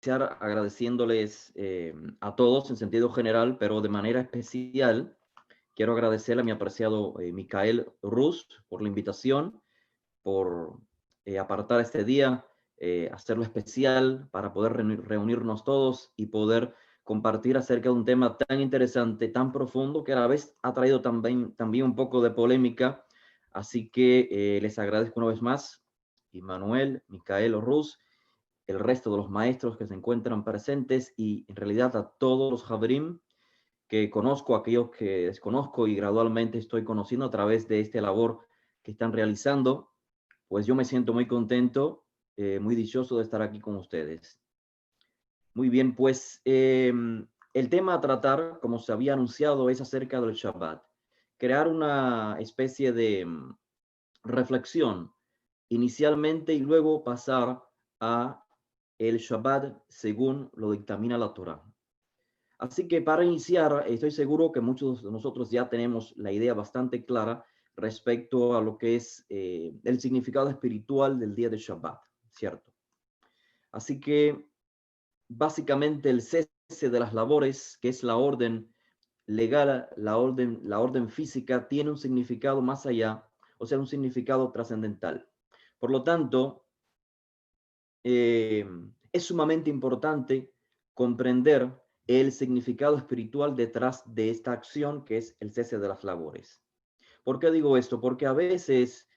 iniciar agradeciéndoles a todos en sentido general, pero de manera especial quiero agradecerle a mi apreciado Micael Rus por la invitación, por apartar este día, hacerlo especial para poder reunirnos todos y poder compartir acerca de un tema tan interesante, tan profundo, que a la vez ha traído también un poco de polémica. Así que les agradezco una vez más, Immanuel, Micael Rus, el resto de los maestros que se encuentran presentes y en realidad a todos los Javerim que conozco, aquellos que desconozco y gradualmente estoy conociendo a través de esta labor que están realizando. Pues yo me siento muy contento, muy dichoso de estar aquí con ustedes. Muy bien, pues el tema a tratar, como se había anunciado, es acerca del Shabbat. Crear una especie de reflexión inicialmente y luego pasar a el Shabbat según lo dictamina la Torah. Así que para iniciar, estoy seguro que muchos de nosotros ya tenemos la idea bastante clara respecto a lo que es el significado espiritual del día de Shabbat, ¿cierto? Así que básicamente el cese de las labores, que es la orden legal, la orden física, tiene un significado más allá, o sea, un significado trascendental. Por lo tanto, es sumamente importante comprender el significado espiritual detrás de esta acción que es el cese de las labores. ¿Por qué digo esto? Porque a veces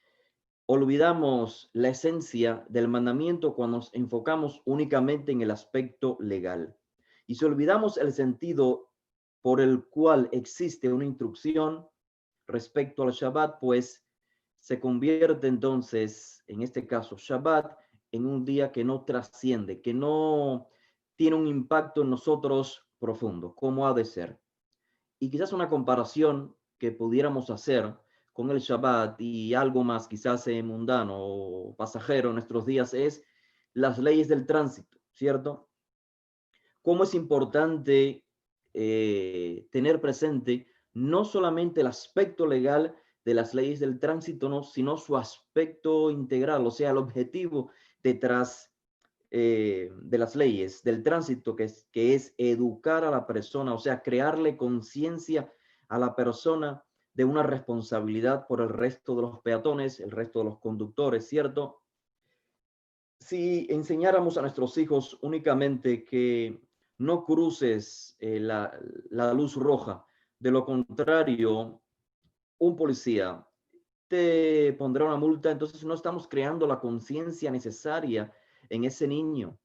olvidamos la esencia del mandamiento cuando nos enfocamos únicamente en el aspecto legal. Y si olvidamos el sentido por el cual existe una instrucción respecto al Shabbat, pues se convierte entonces, en este caso, Shabbat, en un día que no trasciende, que no tiene un impacto en nosotros profundo, como ha de ser. Y quizás una comparación que pudiéramos hacer con el Shabbat y algo más quizás mundano o pasajero en nuestros días es las leyes del tránsito, ¿cierto? Cómo es importante tener presente no solamente el aspecto legal de las leyes del tránsito, no, sino su aspecto integral, o sea, el objetivo detrás de las leyes del tránsito, que es educar a la persona, o sea, crearle conciencia a la persona de una responsabilidad por el resto de los peatones, el resto de los conductores, ¿cierto? Si enseñáramos a nuestros hijos únicamente que no cruces la luz roja, de lo contrario, un policía te pondrá una multa, entonces no estamos creando la conciencia necesaria en ese niño,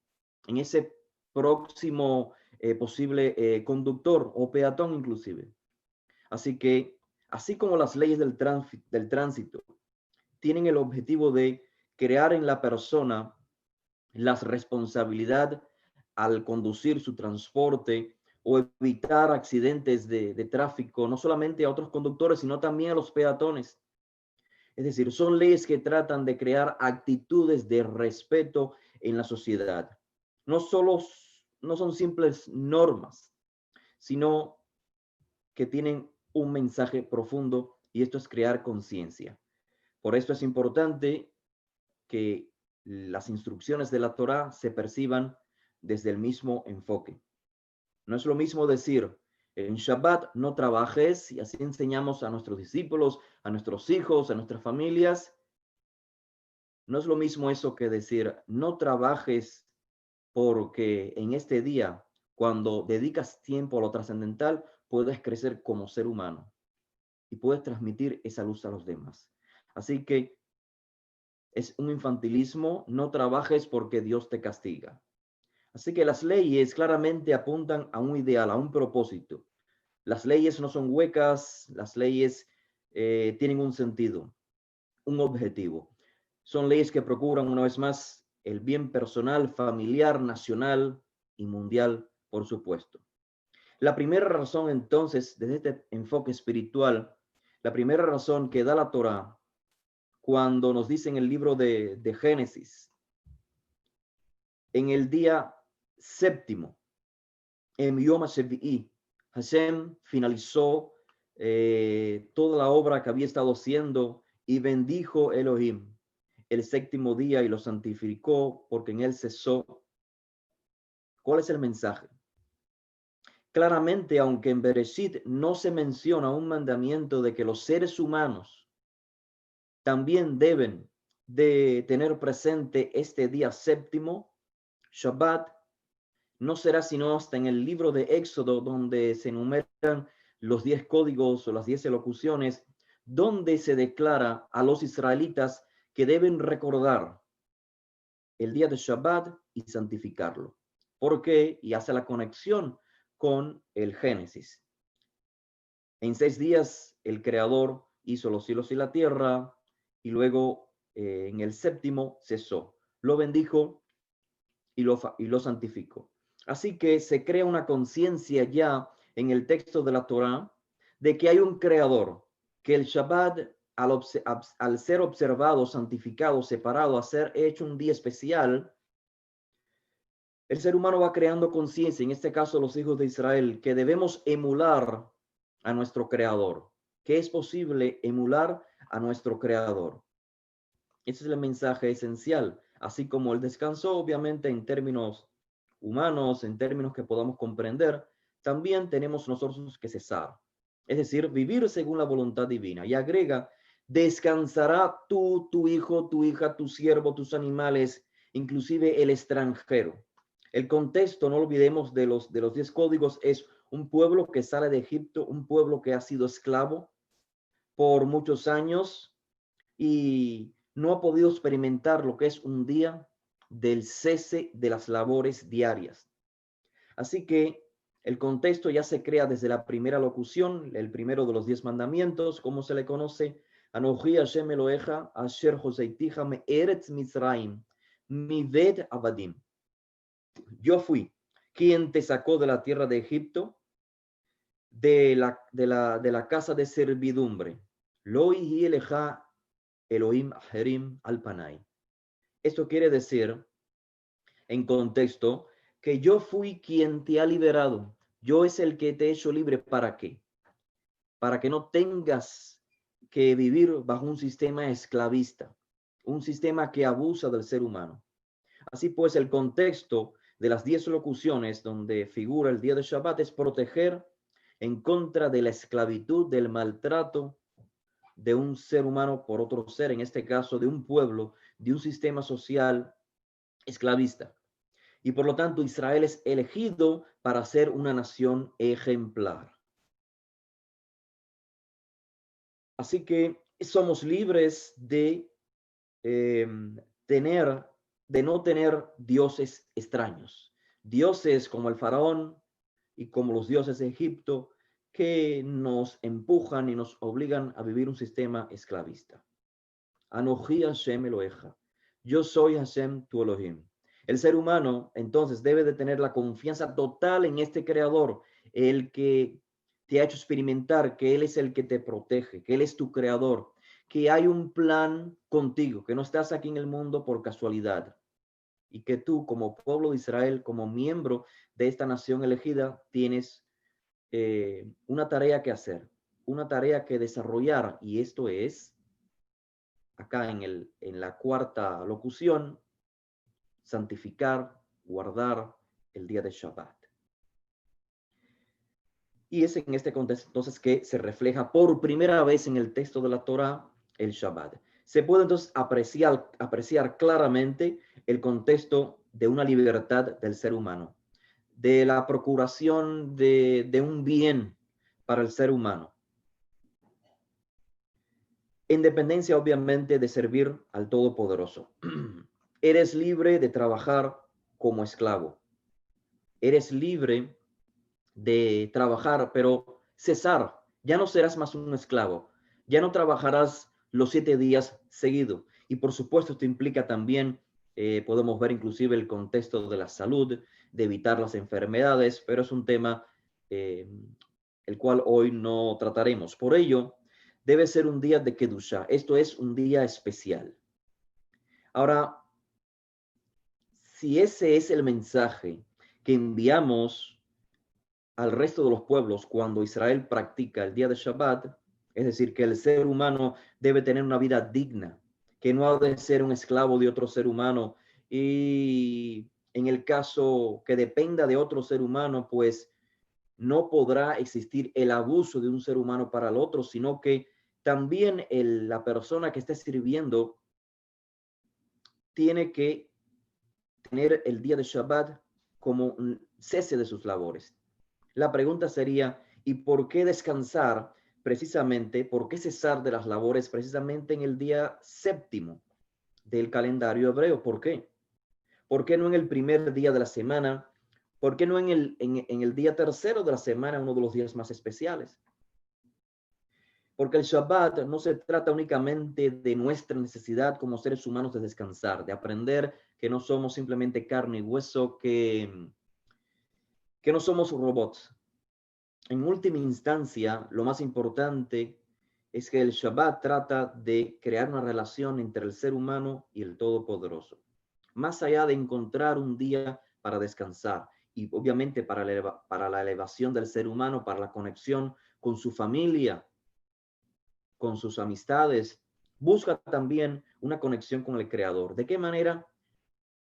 en ese próximo posible conductor o peatón inclusive. Así que, así como las leyes del tránsito tienen el objetivo de crear en la persona la responsabilidad al conducir su transporte o evitar accidentes de tráfico, no solamente a otros conductores, sino también a los peatones. Es decir, son leyes que tratan de crear actitudes de respeto en la sociedad. No solo no son simples normas, sino que tienen un mensaje profundo y esto es crear conciencia. Por esto es importante que las instrucciones de la Torá se perciban desde el mismo enfoque. No es lo mismo decir, en Shabbat no trabajes y así enseñamos a nuestros discípulos, a nuestros hijos, a nuestras familias. No es lo mismo eso que decir, no trabajes porque en este día, cuando dedicas tiempo a lo trascendental, puedes crecer como ser humano y puedes transmitir esa luz a los demás. Así que es un infantilismo, no trabajes porque Dios te castiga. Así que las leyes claramente apuntan a un ideal, a un propósito. Las leyes no son huecas, las leyes tienen un sentido, un objetivo. Son leyes que procuran, una vez más, el bien personal, familiar, nacional y mundial, por supuesto. La primera razón, entonces, desde este enfoque espiritual, la primera razón que da la Torah cuando nos dice en el libro de Génesis, en el día séptimo, en Yom HaShevi'i, Hashem finalizó toda la obra que había estado haciendo y bendijo Elohim el séptimo día y lo santificó porque en él cesó ¿Cuál es el mensaje? Claramente, aunque en Bereshit no se menciona un mandamiento de que los seres humanos también deben de tener presente este día séptimo, Shabbat, no será sino hasta en el libro de Éxodo, donde se enumeran los 10 códigos o las 10 elocuciones, donde se declara a los israelitas que deben recordar el día de Shabbat y santificarlo. ¿Por qué? Y hace la conexión con el Génesis. En 6 días el Creador hizo los cielos y la tierra, y luego en el séptimo cesó. Lo bendijo y lo santificó. Así que se crea una conciencia ya en el texto de la Torá de que hay un creador, que el Shabbat, al ser observado, santificado, separado, a ser hecho un día especial, el ser humano va creando conciencia, en este caso los hijos de Israel, que debemos emular a nuestro creador, que es posible emular a nuestro creador. Ese es el mensaje esencial, así como el descanso, obviamente en términos humanos, en términos que podamos comprender, también tenemos nosotros que cesar, es decir, vivir según la voluntad divina. Y agrega, descansará tú, tu hijo, tu hija, tu siervo, tus animales, inclusive el extranjero. El contexto, no olvidemos de los 10 códigos, es un pueblo que sale de Egipto, un pueblo que ha sido esclavo por muchos años y no ha podido experimentar lo que es un día del cese de las labores diarias. Así que el contexto ya se crea desde la primera locución, el primero de los 10 mandamientos, como se le conoce, Anoji Hashem Eloheja, Asher Hoseitija me Eretz Mizraim, Mived Abadim. Yo fui quien te sacó de la tierra de Egipto, de la casa de servidumbre. Lo ihi eleja Elohim Aherim Alpanai. Esto quiere decir, en contexto, que yo fui quien te ha liberado. Yo es el que te he hecho libre. ¿Para qué? Para que no tengas que vivir bajo un sistema esclavista, un sistema que abusa del ser humano. Así pues, el contexto de las 10 locuciones donde figura el día de Shabbat es proteger en contra de la esclavitud, del maltrato de un ser humano por otro ser, en este caso de un pueblo, de un sistema social esclavista. Y por lo tanto Israel es elegido para ser una nación ejemplar. Así que somos libres de no tener dioses extraños, dioses como el faraón y como los dioses de Egipto, que nos empujan y nos obligan a vivir un sistema esclavista. Anoji Hashem Eloheja. Yo soy Hashem tu Elohim. El ser humano entonces debe de tener la confianza total en este creador, el que te ha hecho experimentar que Él es el que te protege, que Él es tu creador, que hay un plan contigo, que no estás aquí en el mundo por casualidad y que tú como pueblo de Israel, como miembro de esta nación elegida, tienes una tarea que hacer, una tarea que desarrollar, y esto es, acá en la cuarta locución, santificar, guardar el día de Shabbat. Y es en este contexto entonces que se refleja por primera vez en el texto de la Torá el Shabbat. Se puede entonces apreciar claramente el contexto de una libertad del ser humano, de la procuración de un bien para el ser humano. Independencia, obviamente, de servir al Todopoderoso. Eres libre de trabajar como esclavo. Eres libre de trabajar, pero cesar. Ya no serás más un esclavo. Ya no trabajarás los 7 días seguidos. Y por supuesto, esto implica también, podemos ver inclusive el contexto de la salud, de evitar las enfermedades, pero es un tema el cual hoy no trataremos. Por ello, debe ser un día de Kedusha. Esto es un día especial. Ahora, si ese es el mensaje que enviamos al resto de los pueblos cuando Israel practica el día de Shabbat, es decir, que el ser humano debe tener una vida digna, que no ha de ser un esclavo de otro ser humano y En el caso que dependa de otro ser humano, pues no podrá existir el abuso de un ser humano para el otro, sino que también la persona que esté sirviendo tiene que tener el día de Shabbat como un cese de sus labores. La pregunta sería, ¿y por qué descansar precisamente, por qué cesar de las labores precisamente en el día séptimo del calendario hebreo? ¿Por qué? ¿Por qué no en el primer día de la semana? ¿Por qué no en el día tercero de la semana, uno de los días más especiales? Porque el Shabbat no se trata únicamente de nuestra necesidad como seres humanos de descansar, de aprender que no somos simplemente carne y hueso, que no somos robots. En última instancia, lo más importante es que el Shabbat trata de crear una relación entre el ser humano y el Todopoderoso. Más allá de encontrar un día para descansar y obviamente para la elevación del ser humano, para la conexión con su familia, con sus amistades, busca también una conexión con el Creador. ¿De qué manera?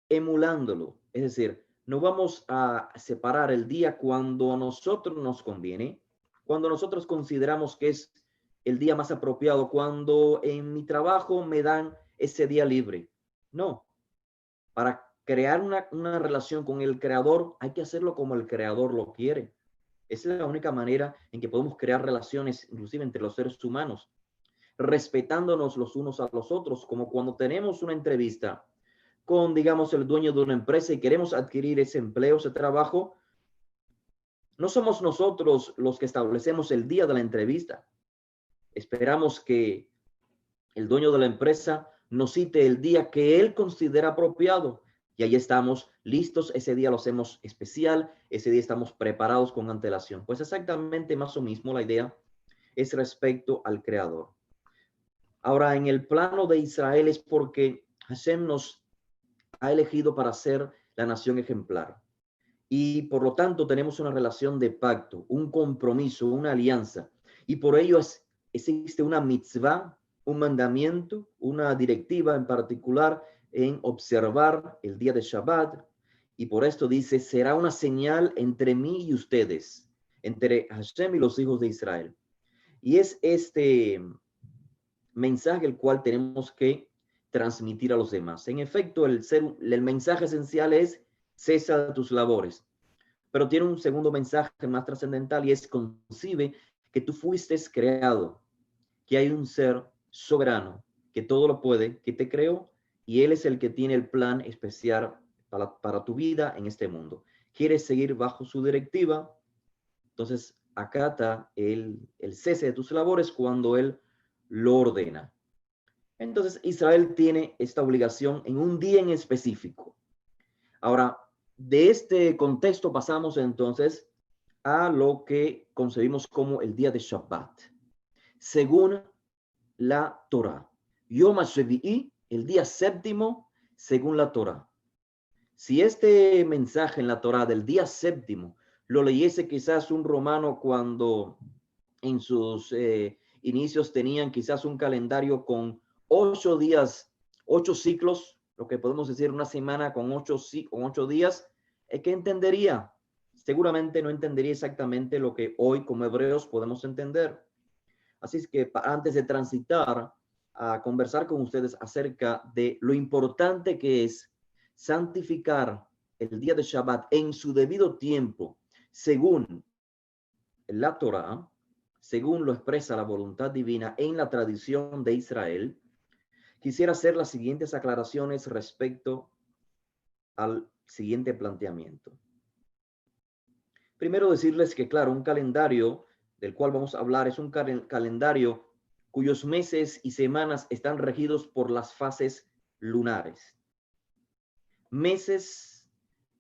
Emulándolo. Es decir, no vamos a separar el día cuando a nosotros nos conviene, cuando nosotros consideramos que es el día más apropiado, cuando en mi trabajo me dan ese día libre. No, para crear una relación con el creador hay que hacerlo como el creador lo quiere. Esa es la única manera en que podemos crear relaciones, inclusive entre los seres humanos, respetándonos los unos a los otros, como cuando tenemos una entrevista con, digamos, el dueño de una empresa y queremos adquirir ese empleo, ese trabajo. No somos nosotros los que establecemos el día de la entrevista. Esperamos que el dueño de la empresa nos cite el día que él considera apropiado y ahí estamos listos. Ese día lo hacemos especial, ese día estamos preparados con antelación. Pues exactamente más o mismo la idea es respecto al creador. Ahora, en el plano de Israel es porque Hashem nos ha elegido para ser la nación ejemplar. Y por lo tanto tenemos una relación de pacto, un compromiso, una alianza. Y por ello existe una mitzvah, un mandamiento, una directiva en particular en observar el día de Shabbat. Y por esto dice, será una señal entre mí y ustedes, entre Hashem y los hijos de Israel. Y es este mensaje el cual tenemos que transmitir a los demás. En efecto, el mensaje esencial es cesa de tus labores, pero tiene un segundo mensaje más trascendental y es concibe que tú fuiste creado, que hay un ser soberano, que todo lo puede, que te creó y él es el que tiene el plan especial para tu vida en este mundo. ¿Quieres seguir bajo su directiva? Entonces acata el cese de tus labores cuando él lo ordena. Entonces Israel tiene esta obligación en un día en específico. Ahora, de este contexto pasamos entonces a lo que concebimos como el día de Shabbat, según la Torah. Yom HaShevi'i, el día séptimo, según la Torah. Si este mensaje en la Torah del día séptimo lo leyese quizás un romano cuando en sus inicios tenían quizás un calendario con 8 días, 8 ciclos, lo que podemos decir una semana con 8 días, ¿qué entendería? Seguramente no entendería exactamente lo que hoy como hebreos podemos entender. Así es que antes de transitar a conversar con ustedes acerca de lo importante que es santificar el día de Shabbat en su debido tiempo, según la Torah, según lo expresa la voluntad divina en la tradición de Israel, quisiera hacer las siguientes aclaraciones respecto al siguiente planteamiento. Primero decirles que, claro, un calendario del cual vamos a hablar es un calendario cuyos meses y semanas están regidos por las fases lunares. Meses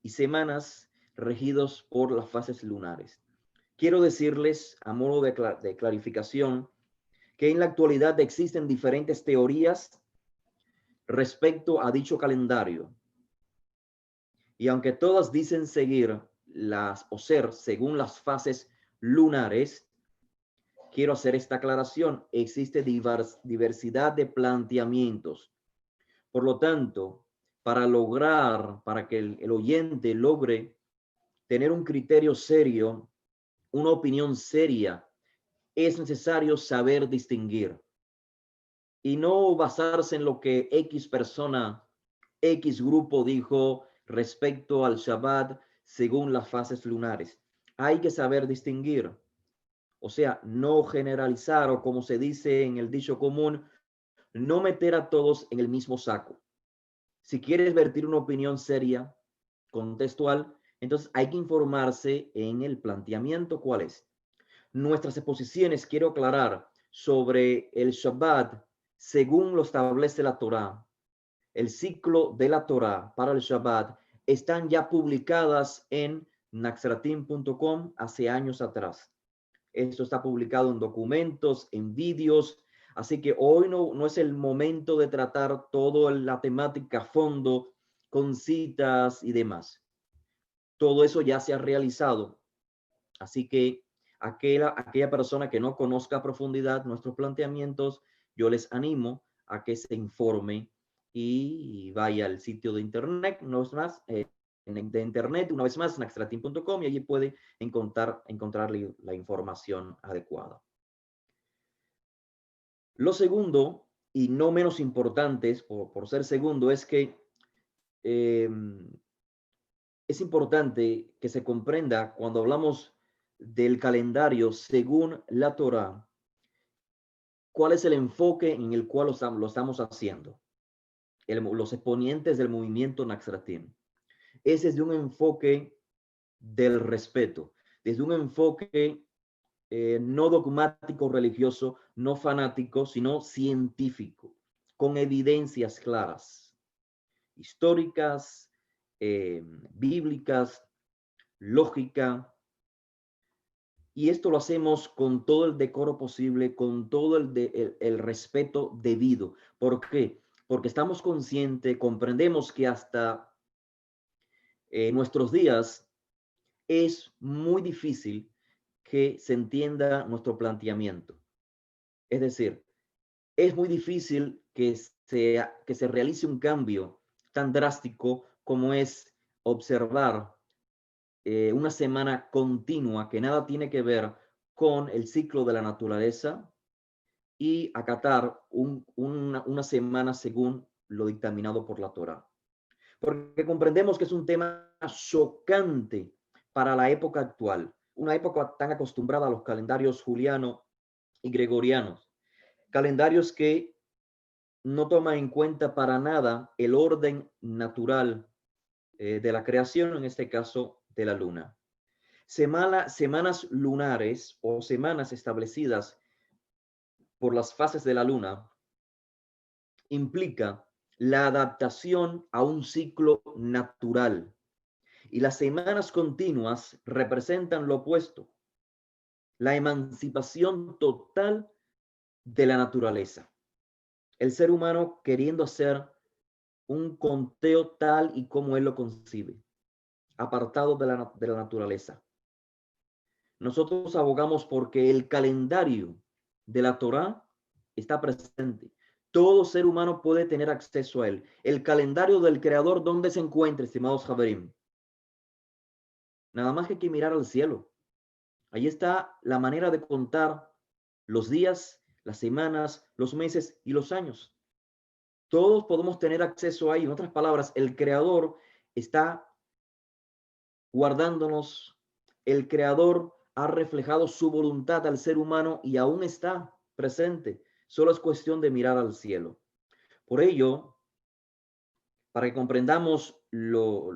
y semanas regidos por las fases lunares. Quiero decirles, a modo de clarificación, que en la actualidad existen diferentes teorías respecto a dicho calendario. Y aunque todas dicen seguir o ser según las fases lunares, quiero hacer esta aclaración. Existe diversidad de planteamientos. Por lo tanto, para que el oyente logre tener un criterio serio, una opinión seria, es necesario saber distinguir y no basarse en lo que X persona, X grupo dijo respecto al Shabbat según las fases lunares. Hay que saber distinguir, o sea, no generalizar o como se dice en el dicho común, no meter a todos en el mismo saco. Si quieres vertir una opinión seria, contextual, entonces hay que informarse en el planteamiento cuál es. Nuestras exposiciones, quiero aclarar, sobre el Shabbat, según lo establece la Torá, el ciclo de la Torá para el Shabbat, están ya publicadas en naxratim.com hace años atrás. Esto está publicado en documentos, en vídeos, así que hoy no es el momento de tratar toda la temática a fondo con citas y demás. Todo eso ya se ha realizado, así que aquella persona que no conozca a profundidad nuestros planteamientos, yo les animo a que se informe y vaya al sitio de internet, no es más, de internet, una vez más, naxtrateam.com, y allí puede encontrar la información adecuada. Lo segundo, y no menos importante, por ser segundo, es que es importante que se comprenda cuando hablamos del calendario según la Torá, cuál es el enfoque en el cual lo estamos haciendo. Los exponentes del movimiento Naxratim. Es desde un enfoque del respeto, desde un enfoque no dogmático religioso, no fanático, sino científico, con evidencias claras, históricas, bíblicas, lógica. Y esto lo hacemos con todo el decoro posible, con todo el respeto debido. ¿Por qué? Porque estamos conscientes, comprendemos que hasta nuestros días es muy difícil que se entienda nuestro planteamiento. Es decir, es muy difícil que se realice un cambio tan drástico como es observar una semana continua que nada tiene que ver con el ciclo de la naturaleza y acatar una semana según lo dictaminado por la Torá. Porque comprendemos que es un tema chocante para la época actual, una época tan acostumbrada a los calendarios juliano y gregorianos, calendarios que no toman en cuenta para nada el orden natural de la creación, en este caso de la luna. Semanas lunares o semanas establecidas por las fases de la luna implica la adaptación a un ciclo natural. Y las semanas continuas representan lo opuesto, la emancipación total de la naturaleza. El ser humano queriendo hacer un conteo tal y como él lo concibe, apartado de la naturaleza. Nosotros abogamos porque el calendario de la Torá está presente. Todo ser humano puede tener acceso a él. El calendario del Creador, ¿dónde se encuentra, estimados Javerim? Nada más que hay que mirar al cielo. Ahí está la manera de contar los días, las semanas, los meses y los años. Todos podemos tener acceso ahí. En otras palabras, el Creador está guardándonos. El Creador ha reflejado su voluntad al ser humano y aún está presente. Solo es cuestión de mirar al cielo. Por ello, para que comprendamos lo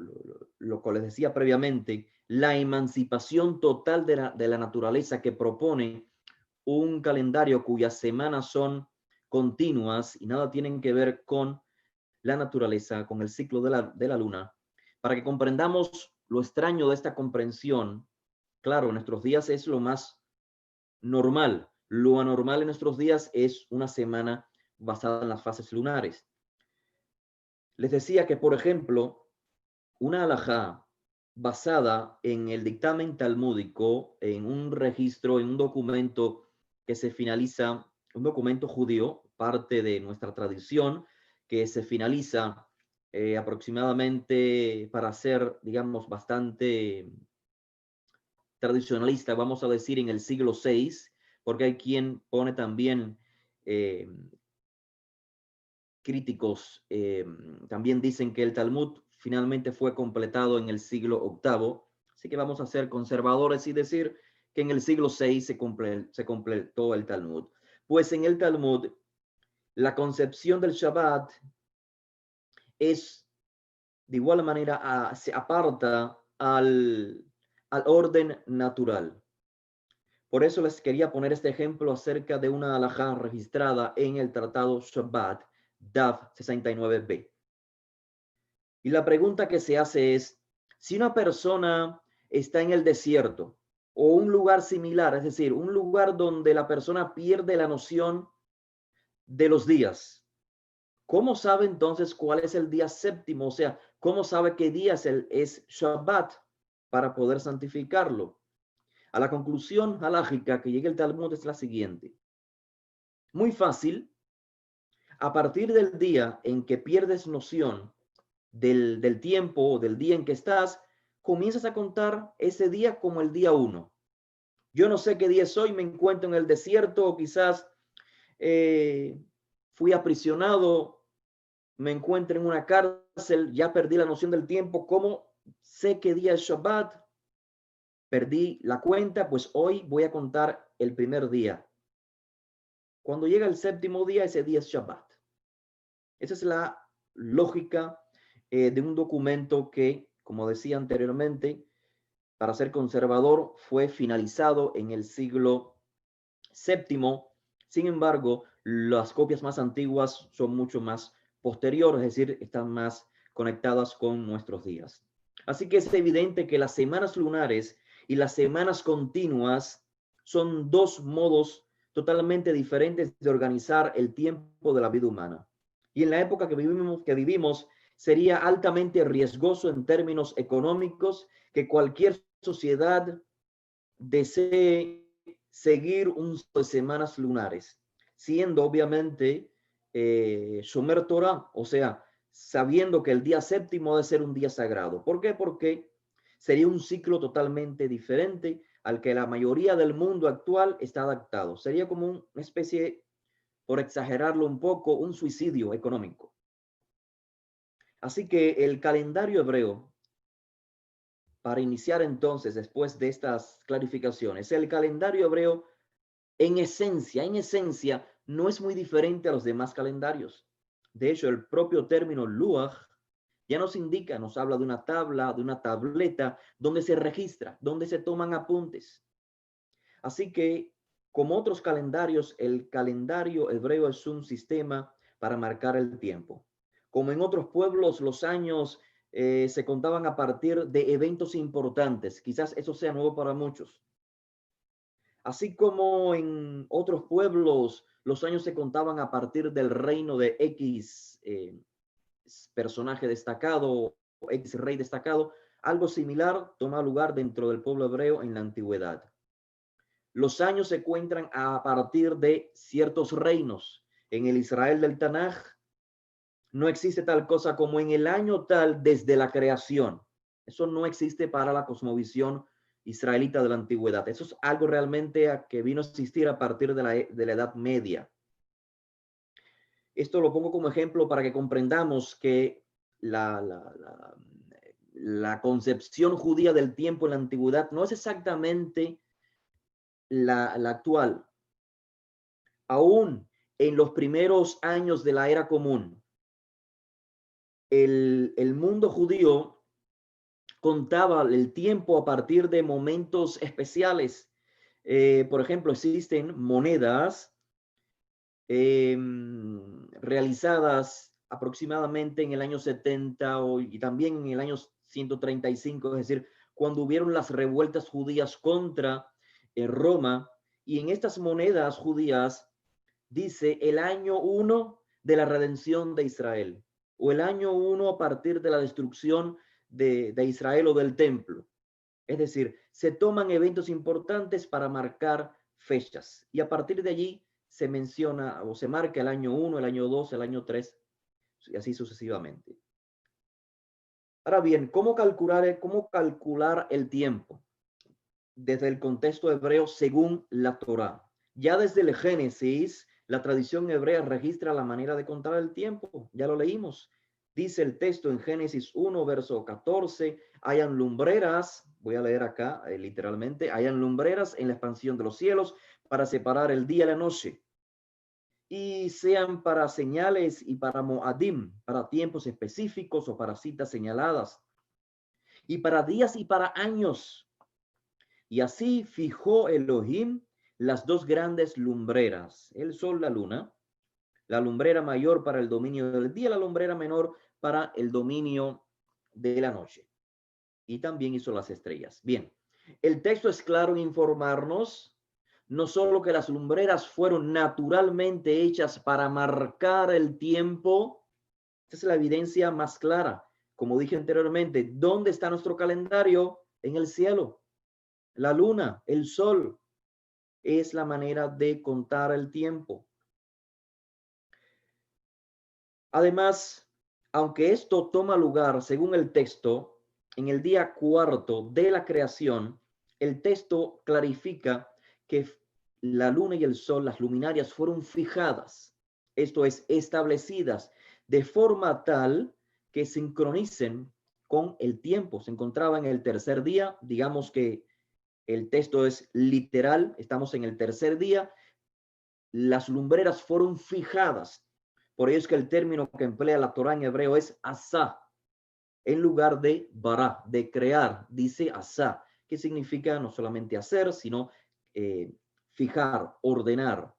que les decía previamente, la emancipación total de la naturaleza que propone un calendario cuyas semanas son continuas y nada tienen que ver con la naturaleza, con el ciclo de la luna, para que comprendamos lo extraño de esta comprensión. Claro, en nuestros días es lo más normal. Lo anormal en nuestros días es una semana basada en las fases lunares. Les decía que, por ejemplo, una alajá basada en el dictamen talmúdico, en un registro, en un documento que se finaliza, un documento judío, parte de nuestra tradición, que se finaliza aproximadamente, para ser, digamos, bastante tradicionalista, vamos a decir en el siglo VI, porque hay quien pone también eh, críticos, también dicen que el Talmud finalmente fue completado en el siglo VIII, así que vamos a ser conservadores y decir que en el siglo VI se completó el Talmud. Pues en el Talmud, la concepción del Shabbat es de igual manera, se aparta al orden natural. Por eso les quería poner este ejemplo acerca de una halajá registrada en el Tratado Shabbat, DAF 69b. Y la pregunta que se hace es, si una persona está en el desierto o un lugar similar, es decir, un lugar donde la persona pierde la noción de los días, ¿cómo sabe entonces cuál es el día séptimo? O sea, ¿cómo sabe qué día es Shabbat para poder santificarlo? A la conclusión halágica que llega el Talmud es la siguiente. Muy fácil, a partir del día en que pierdes noción del tiempo o del día en que estás, comienzas a contar ese día como el día 1. Yo no sé qué día es hoy, me encuentro en el desierto o quizás fui aprisionado, me encuentro en una cárcel, ya perdí la noción del tiempo. ¿Cómo sé qué día es Shabbat? Perdí la cuenta, pues hoy voy a contar el primer día. Cuando llega el séptimo día, ese día es Shabbat. Esa es la lógica de un documento que, como decía anteriormente, para ser conservador, fue finalizado en el siglo VII. Sin embargo, las copias más antiguas son mucho más posteriores, es decir, están más conectadas con nuestros días. Así que es evidente que las semanas lunares y las semanas continuas son dos modos totalmente diferentes de organizar el tiempo de la vida humana. Y en la época que vivimos sería altamente riesgoso en términos económicos que cualquier sociedad desee seguir un de semanas lunares, siendo obviamente Shomer Torah, o sea, sabiendo que el día séptimo debe ser un día sagrado. ¿Por qué? Porque sería un ciclo totalmente diferente al que la mayoría del mundo actual está adaptado. Sería como una especie, por exagerarlo un poco, un suicidio económico. Así que el calendario hebreo, para iniciar entonces, después de estas clarificaciones, el calendario hebreo en esencia, no es muy diferente a los demás calendarios. De hecho, el propio término Luach ya nos indica, nos habla de una tabla, de una tableta, donde se registra, donde se toman apuntes. Así que, como otros calendarios, el calendario hebreo es un sistema para marcar el tiempo. Como en otros pueblos, los años se contaban a partir de eventos importantes. Quizás eso sea nuevo para muchos. Así como en otros pueblos los años se contaban a partir del reino de X personaje destacado o X rey destacado, algo similar toma lugar dentro del pueblo hebreo en la antigüedad. Los años se cuentan a partir de ciertos reinos. En el Israel del Tanaj no existe tal cosa como en el año tal desde la creación. Eso no existe para la cosmovisión israelita de la antigüedad. Eso es algo realmente que vino a existir a partir de la Edad Media. Esto lo pongo como ejemplo para que comprendamos que la concepción judía del tiempo en la antigüedad no es exactamente la actual. Aún en los primeros años de la era común, el mundo judío contaba el tiempo a partir de momentos especiales. Por ejemplo, existen monedas realizadas aproximadamente en el año 70 y también en el año 135, es decir, cuando hubieron las revueltas judías contra Roma, y en estas monedas judías dice el año 1 de la redención de Israel, o el año 1 a partir de la destrucción de Israel o del templo. Es decir, se toman eventos importantes para marcar fechas y a partir de allí se menciona o se marca el año 1, el año 2, el año 3 y así sucesivamente. Ahora bien, cómo calcular el tiempo desde el contexto hebreo según la Torá? Ya desde el Génesis, la tradición hebrea registra la manera de contar el tiempo. Ya lo leímos. Dice el texto en Génesis 1, verso 14, hayan lumbreras, voy a leer acá literalmente, hayan lumbreras en la expansión de los cielos para separar el día y la noche, y sean para señales y para moadim, para tiempos específicos o para citas señaladas, y para días y para años. Y así fijó Elohim las dos grandes lumbreras, el sol, la lumbrera mayor para el dominio del día, la lumbrera menor para el dominio de la noche. Y también hizo las estrellas. Bien, el texto es claro en informarnos no solo que las lumbreras fueron naturalmente hechas para marcar el tiempo, esa es la evidencia más clara. Como dije anteriormente, ¿dónde está nuestro calendario? En el cielo. La luna, el sol, es la manera de contar el tiempo. Además, aunque esto toma lugar, según el texto, en el día cuarto de la creación, el texto clarifica que la luna y el sol, las luminarias, fueron fijadas, esto es, establecidas de forma tal que sincronicen con el tiempo. Se encontraba en el tercer día, digamos que el texto es literal, estamos en el tercer día, las lumbreras fueron fijadas. Por ello es que el término que emplea la Torá en hebreo es asá, en lugar de bara, de crear, dice asá, que significa no solamente hacer, sino fijar, ordenar.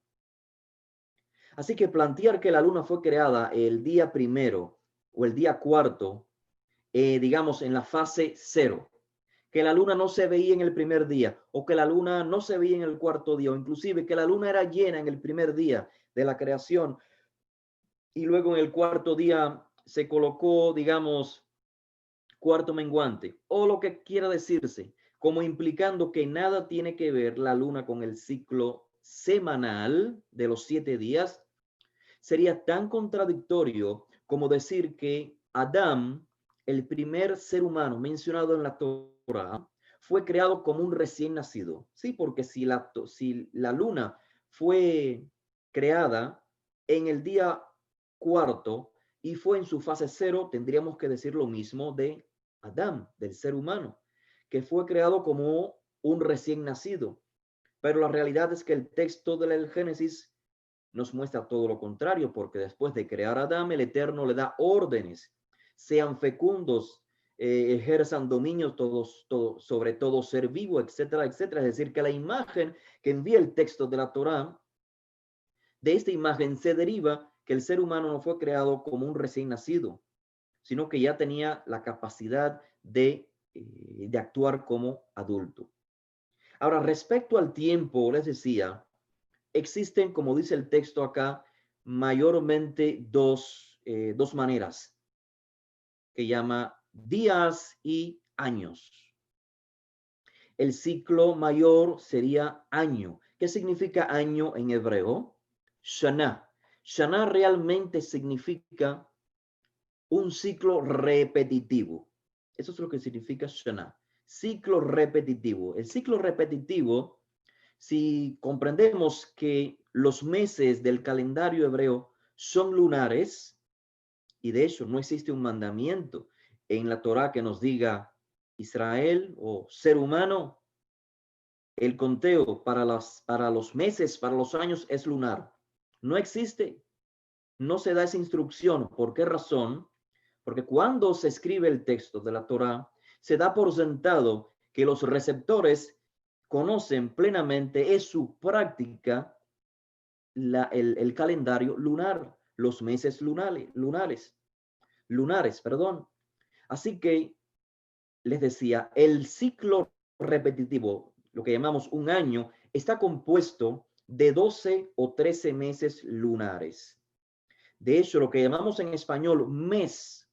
Así que plantear que la luna fue creada el día primero o el día cuarto, digamos en la fase cero, que la luna no se veía en el primer día, o que la luna no se veía en el cuarto día, o inclusive que la luna era llena en el primer día de la creación, y luego en el cuarto día se colocó, digamos, cuarto menguante, o lo que quiera decirse, como implicando que nada tiene que ver la luna con el ciclo semanal de los 7 días, sería tan contradictorio como decir que Adán, el primer ser humano mencionado en la Torá, fue creado como un recién nacido. Sí, porque si la luna fue creada en el día cuarto y fue en su fase cero, tendríamos que decir lo mismo de Adán, del ser humano, que fue creado como un recién nacido. Pero la realidad es que el texto del Génesis nos muestra todo lo contrario, porque después de crear a Adán, el Eterno le da órdenes, sean fecundos, ejerzan dominio sobre todo ser vivo, etcétera, etcétera. Es decir, que la imagen que envía el texto de la Torá, de esta imagen se deriva que el ser humano no fue creado como un recién nacido, sino que ya tenía la capacidad de actuar como adulto. Ahora, respecto al tiempo, les decía, existen, como dice el texto acá, mayormente dos maneras que llama días y años. El ciclo mayor sería año. ¿Qué significa año en hebreo? Shana. Shana realmente significa un ciclo repetitivo. Eso es lo que significa Shana. Ciclo repetitivo. El ciclo repetitivo, si comprendemos que los meses del calendario hebreo son lunares, y de hecho no existe un mandamiento en la Torá que nos diga Israel o ser humano, el conteo para los meses, para los años es lunar. No existe, no se da esa instrucción. ¿Por qué razón? Porque cuando se escribe el texto de la Torá, se da por sentado que los receptores conocen plenamente, es su práctica, el calendario lunar, los meses lunares, perdón. Así que les decía, el ciclo repetitivo, lo que llamamos un año, está compuesto de 12 o 13 meses lunares. De hecho, lo que llamamos en español mes,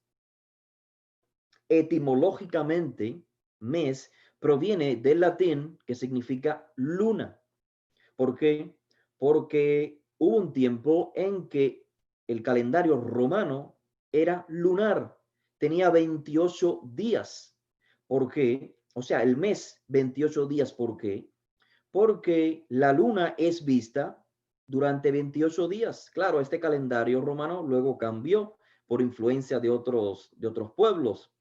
etimológicamente, mes, proviene del latín que significa luna. ¿Por qué? Porque hubo un tiempo en que el calendario romano era lunar. tenía 28 días. ¿Por qué? O sea, el mes 28 días. ¿Por qué? Porque la luna es vista durante 28 días. Claro, este calendario romano luego cambió por influencia de otros pueblos.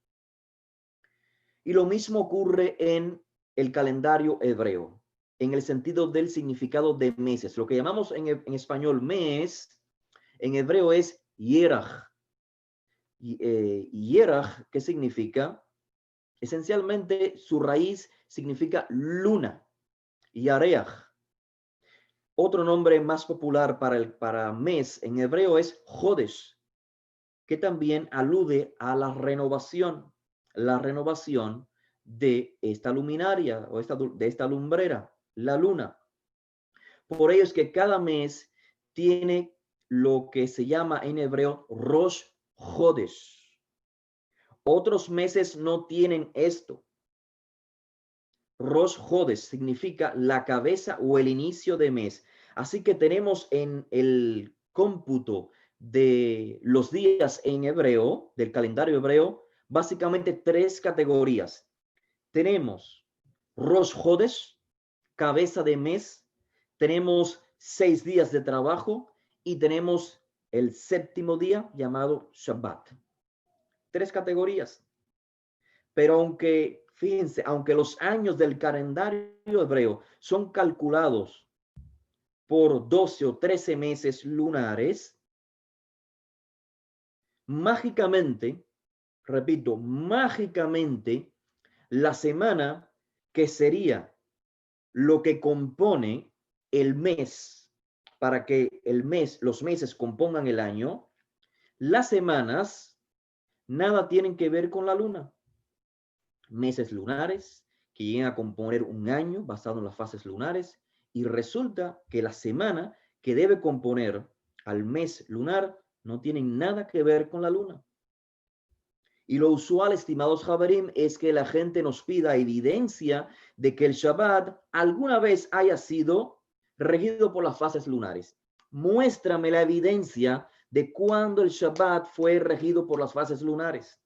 Y lo mismo ocurre en el calendario hebreo, en el sentido del significado de meses. Lo que llamamos en español mes, en hebreo es yerach. Yerach, ¿qué significa? Esencialmente, su raíz significa luna, yareach. Otro nombre más popular para mes en hebreo es Jodesh, que también alude a la renovación de esta luminaria o de esta lumbrera, la luna. Por ello es que cada mes tiene lo que se llama en hebreo Rosh Jodesh. Otros meses no tienen esto. Rosh Hodesh significa la cabeza o el inicio de mes. Así que tenemos en el cómputo de los días en hebreo, del calendario hebreo, básicamente tres categorías. Tenemos Rosh Hodesh, cabeza de mes, tenemos 6 días de trabajo y tenemos el séptimo día llamado Shabbat. Tres categorías. Pero aunque, fíjense, aunque los años del calendario hebreo son calculados por 12 o 13 meses lunares, mágicamente, repito, mágicamente, la semana que sería lo que compone el mes, para que los meses compongan el año, las semanas nada tienen que ver con la luna. Meses lunares que llegan a componer un año basado en las fases lunares, y resulta que la semana que debe componer al mes lunar no tienen nada que ver con la luna. Y lo usual, estimados Javerim, es que la gente nos pida evidencia de que el Shabbat alguna vez haya sido regido por las fases lunares. Muéstrame la evidencia de cuando el Shabbat fue regido por las fases lunares.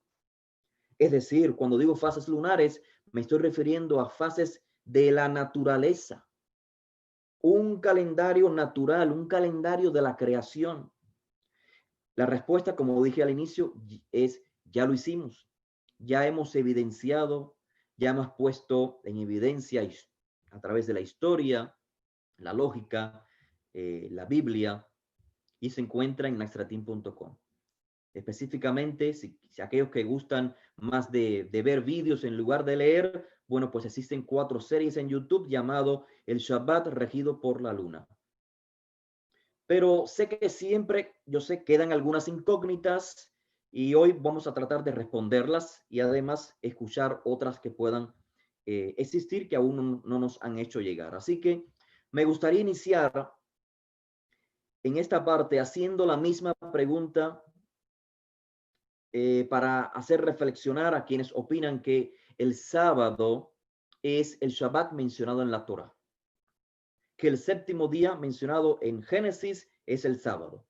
Es decir, cuando digo fases lunares, me estoy refiriendo a fases de la naturaleza. Un calendario natural, un calendario de la creación. La respuesta, como dije al inicio, es ya lo hicimos. Ya hemos evidenciado, ya hemos puesto en evidencia a través de la historia, la lógica, la Biblia, y se encuentra en naxtratin.com. Específicamente, si aquellos que gustan más de ver vídeos en lugar de leer, bueno, pues existen 4 series en YouTube llamado El Shabbat regido por la luna. Pero sé que siempre, quedan algunas incógnitas y hoy vamos a tratar de responderlas y además escuchar otras que puedan existir que aún no nos han hecho llegar. Así que me gustaría iniciar en esta parte haciendo la misma pregunta para hacer reflexionar a quienes opinan que el sábado es el Shabbat mencionado en la Torah, que el séptimo día mencionado en Génesis es el sábado.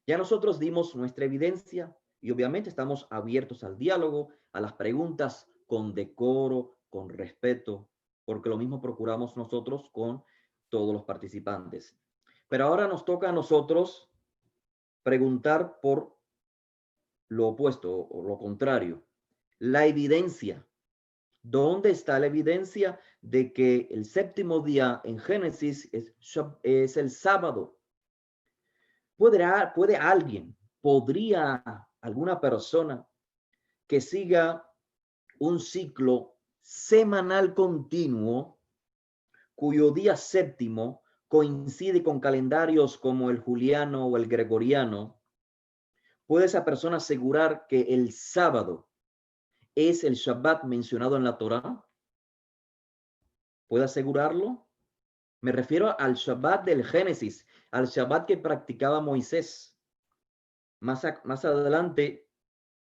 Ya nosotros dimos nuestra evidencia y obviamente estamos abiertos al diálogo, a las preguntas con decoro, con respeto, porque lo mismo procuramos nosotros con todos los participantes. Pero ahora nos toca a nosotros preguntar por lo opuesto o lo contrario, la evidencia. ¿Dónde está la evidencia de que el séptimo día en Génesis es el sábado? ¿Podría alguna persona que siga un ciclo semanal continuo cuyo día séptimo coincide con calendarios como el juliano o el gregoriano, puede esa persona asegurar que el sábado es el Shabbat mencionado en la Torá? ¿Puede asegurarlo? Me refiero al Shabbat del Génesis, al Shabbat que practicaba Moisés. Más adelante,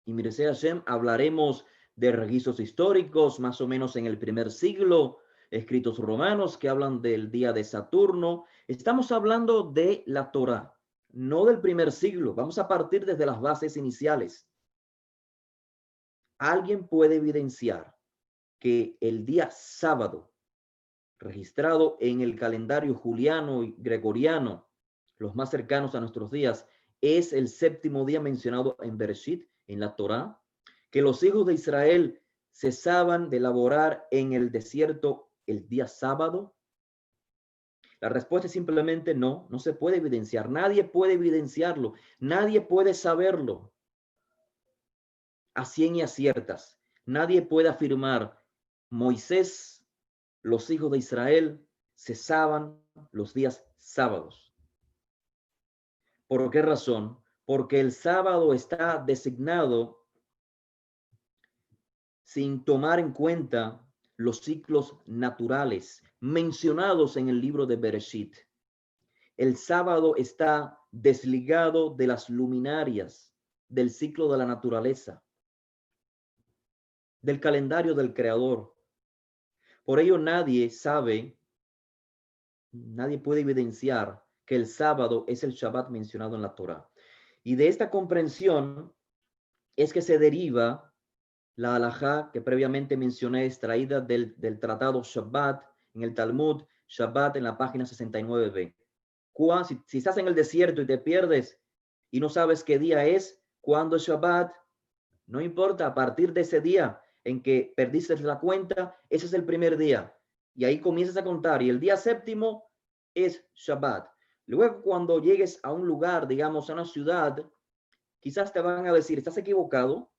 y Mircea Hashem, hablaremos de registros históricos, más o menos en el primer siglo, escritos romanos que hablan del día de Saturno. Estamos hablando de la Torá, no del primer siglo. Vamos a partir desde las bases iniciales. ¿Alguien puede evidenciar que el día sábado, registrado en el calendario juliano y gregoriano, los más cercanos a nuestros días, es el séptimo día mencionado en Bereshit, en la Torá? Que los hijos de Israel cesaban de laborar en el desierto el día sábado. La respuesta es simplemente no, no se puede evidenciar. Nadie puede evidenciarlo, nadie puede saberlo a cien y a ciertas. Nadie puede afirmar, Moisés, los hijos de Israel cesaban los días sábados. ¿Por qué razón? Porque el sábado está designado sin tomar en cuenta los ciclos naturales mencionados en el libro de Bereshit. El sábado está desligado de las luminarias del ciclo de la naturaleza, del calendario del Creador. Por ello nadie sabe, nadie puede evidenciar que el sábado es el Shabbat mencionado en la Torá. Y de esta comprensión es que se deriva la halajá que previamente mencioné, extraída del tratado Shabbat en el Talmud, Shabbat en la página 69b. Si estás en el desierto y te pierdes y no sabes qué día es, cuándo es Shabbat, no importa, a partir de ese día en que perdiste la cuenta, ese es el primer día. Y ahí comienzas a contar. Y el día séptimo es Shabbat. Luego, cuando llegues a un lugar, digamos, a una ciudad, quizás te van a decir, estás equivocado.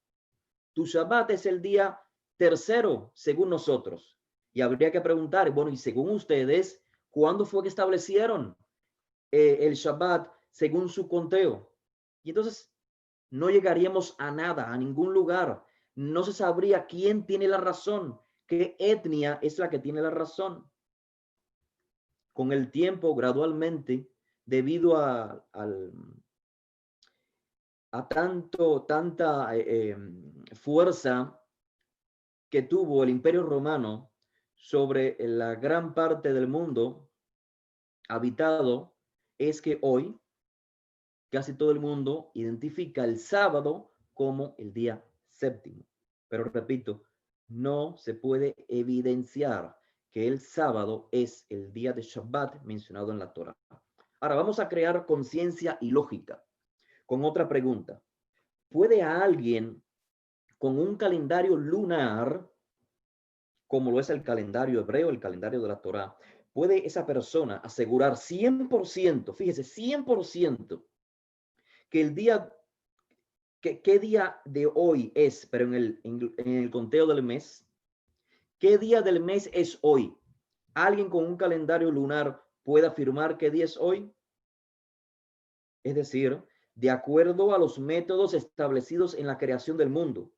Tu Shabbat es el día tercero, según nosotros. Y habría que preguntar, bueno, y según ustedes, ¿cuándo fue que establecieron el Shabbat según su conteo? Y entonces no llegaríamos a nada, a ningún lugar. No se sabría quién tiene la razón, qué etnia es la que tiene la razón. Con el tiempo, gradualmente, debido a tanta fuerza que tuvo el Imperio Romano sobre la gran parte del mundo habitado, es que hoy casi todo el mundo identifica el sábado como el día séptimo. Pero repito, no se puede evidenciar que el sábado es el día de Shabbat mencionado en la Torá. Ahora vamos a crear conciencia y lógica con otra pregunta. ¿Puede alguien con un calendario lunar, como lo es el calendario hebreo, el calendario de la Torá, puede esa persona asegurar 100%, fíjese, 100%, que el día, qué día de hoy es, pero en el conteo del mes, qué día del mes es hoy? ¿Alguien con un calendario lunar puede afirmar qué día es hoy? Es decir, de acuerdo a los métodos establecidos en la creación del mundo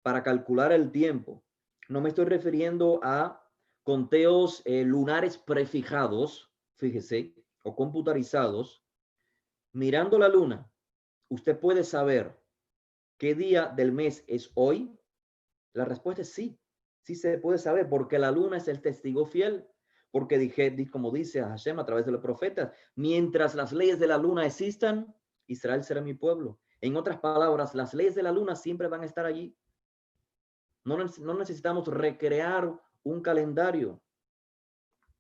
para calcular el tiempo. No me estoy refiriendo a conteos lunares prefijados, fíjese, o computarizados. Mirando la luna, ¿usted puede saber qué día del mes es hoy? La respuesta es sí, sí se puede saber, porque la luna es el testigo fiel, porque dije, como dice Hashem a través de los profetas, mientras las leyes de la luna existan, Israel será mi pueblo. En otras palabras, las leyes de la luna siempre van a estar allí. No necesitamos recrear un calendario.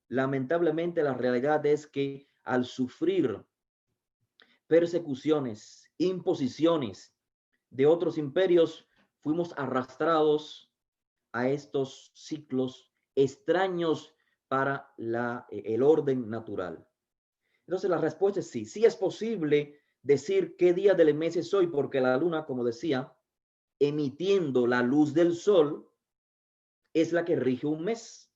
Lamentablemente, la realidad es que al sufrir persecuciones, imposiciones de otros imperios, fuimos arrastrados a estos ciclos extraños para el orden natural. Entonces, la respuesta es sí. Sí es posible decir qué día del mes es hoy, porque la luna, como decía, emitiendo la luz del sol, es la que rige un mes.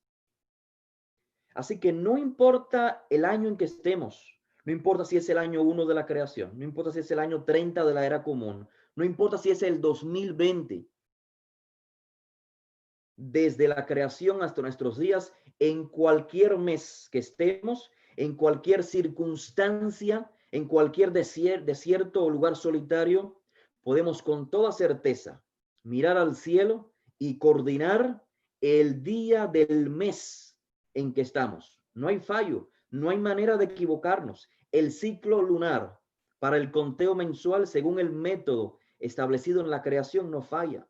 Así que no importa el año en que estemos, no importa si es el año 1 de la creación, no importa si es el año 30 de la era común, no importa si es el 2020, desde la creación hasta nuestros días, en cualquier mes que estemos, en cualquier circunstancia, en cualquier desierto o lugar solitario, podemos con toda certeza mirar al cielo y coordinar el día del mes en que estamos. No hay fallo, no hay manera de equivocarnos. El ciclo lunar para el conteo mensual, según el método establecido en la creación, no falla.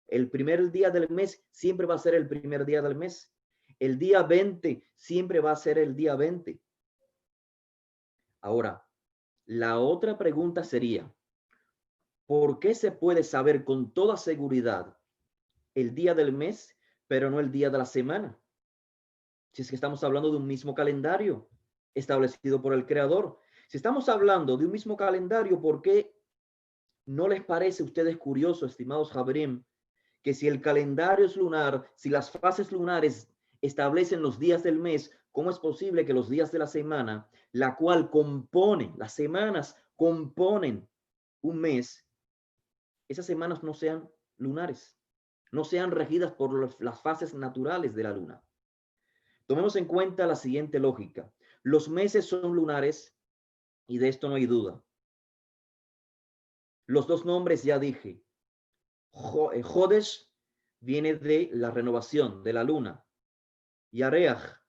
El primer día del mes siempre va a ser el primer día del mes. El día 20 siempre va a ser el día 20. Ahora, la otra pregunta sería, ¿por qué se puede saber con toda seguridad el día del mes, pero no el día de la semana? Si es que estamos hablando de un mismo calendario establecido por el Creador. Si estamos hablando de un mismo calendario, ¿por qué no les parece a ustedes curioso, estimados Jabrim, que si el calendario es lunar, si las fases lunares establecen los días del mes, ¿cómo es posible que los días de la semana, la cual compone, las semanas componen un mes, esas semanas no sean lunares, no sean regidas por las fases naturales de la luna? Tomemos en cuenta la siguiente lógica. Los meses son lunares y de esto no hay duda. Los dos nombres ya dije. Jodesh viene de la renovación de la luna. Yareach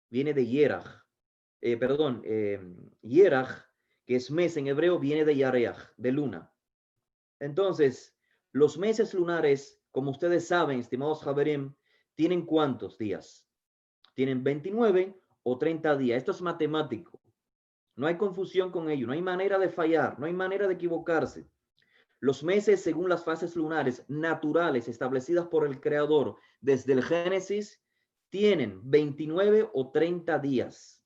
viene de Yerach. Yerach, que es mes en hebreo, viene de Yareach, de luna. Entonces, los meses lunares, como ustedes saben, estimados Javerim, ¿tienen cuántos días? Tienen 29 o 30 días. Esto es matemático. No hay confusión con ello. No hay manera de fallar. No hay manera de equivocarse. Los meses, según las fases lunares naturales establecidas por el Creador desde el Génesis, tienen 29 o 30 días.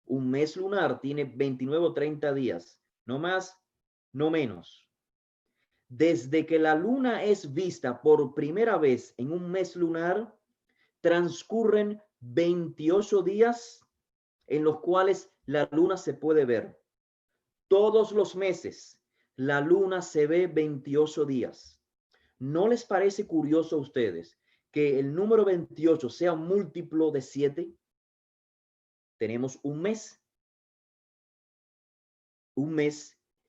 Un mes lunar tiene 29 o 30 días. No más, no menos. Desde que la luna es vista por primera vez en un mes lunar, transcurren 28 días en los cuales la luna se puede ver. Todos los meses la luna se ve 28 días. ¿No les parece curioso a ustedes que el número 28 sea un múltiplo de 7? Tenemos un mes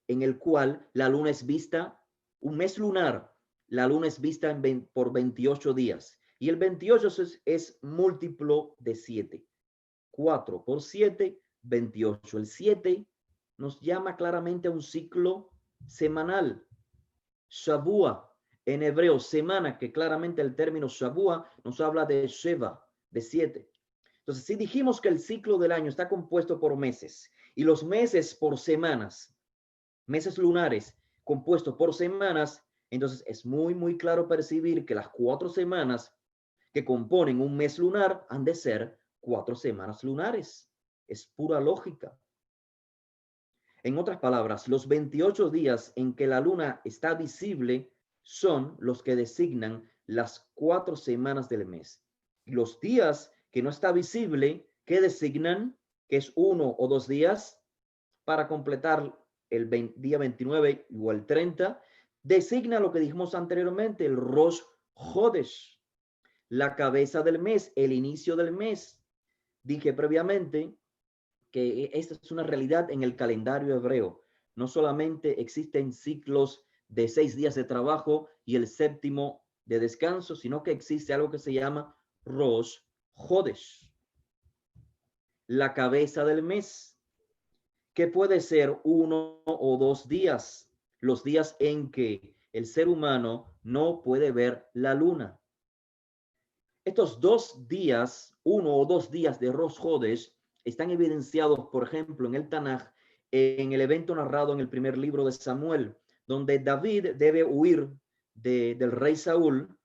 en el cual la luna es vista, un mes lunar, la luna es vista por 28 días. Y el 28 es múltiplo de 7. 4 por 7, 28. El 7 nos llama claramente a un ciclo semanal. Shabua, en hebreo, semana, que claramente el término Shabua nos habla de Sheva, de 7. Entonces, si dijimos que el ciclo del año está compuesto por meses y los meses por semanas, meses lunares compuestos por semanas, entonces es muy, muy claro percibir que las 4 semanas que componen un mes lunar han de ser 4 semanas lunares. Es pura lógica. En otras palabras, los 28 días en que la luna está visible son los que designan las 4 semanas del mes. Y los días que no está visible, que designan, que es 1 o 2 días, para completar el día 29 o el 30, designa lo que dijimos anteriormente, el Rosh Hodesh, la cabeza del mes, el inicio del mes. Dije previamente que esta es una realidad en el calendario hebreo. No solamente existen ciclos de 6 días de trabajo y el séptimo de descanso, sino que existe algo que se llama Rosh Hodesh, la cabeza del mes, que puede ser 1 o 2 días, los días en que el ser humano no puede ver la luna. Estos 2 días, 1 o 2 días de Rosh Hodesh, están evidenciados, por ejemplo, en el Tanaj, en el evento narrado en el primer libro de Samuel, donde David debe huir del rey Saúl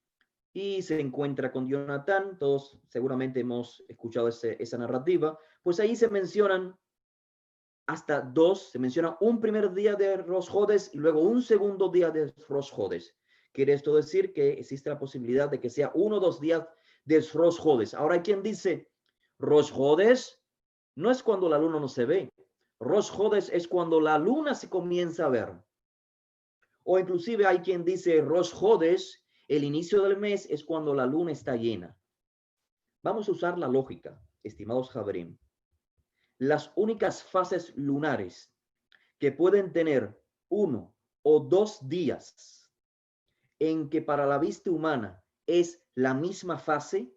y se encuentra con Jonatán. Todos seguramente hemos escuchado esa narrativa. Pues ahí se mencionan hasta 2, se menciona un primer día de Rosh Hodesh y luego un segundo día de Rosh Hodesh. Quiere esto decir que existe la posibilidad de que sea 1 o 2 días de Rosh Hodesh. Ahora hay quien dice, Rosh Hodesh no es cuando la luna no se ve. Rosh Hodesh es cuando la luna se comienza a ver. O inclusive hay quien dice Rosh Hodesh, el inicio del mes es cuando la luna está llena. Vamos a usar la lógica, estimados Jabrim. Las únicas fases lunares que pueden tener 1 o 2 días en que para la vista humana es la misma fase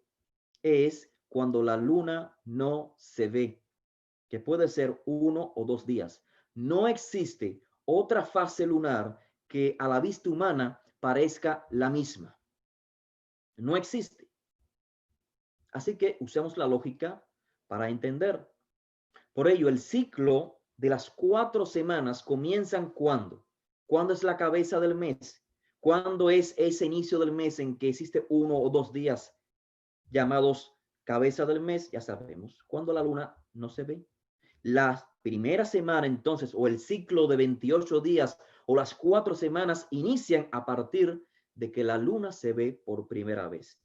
es cuando la luna no se ve, que puede ser 1 o 2 días. No existe otra fase lunar que a la vista humana parezca la misma. No existe. Así que usemos la lógica para entender. Por ello, el ciclo de las 4 semanas comienzan ¿cuándo? ¿Cuándo es la cabeza del mes? ¿Cuándo es ese inicio del mes en que existe 1 o 2 días llamados cabeza del mes? Ya sabemos, cuando la luna no se ve. La primera semana entonces, o el ciclo de 28 días, o las 4 semanas inician a partir de que la luna se ve por primera vez.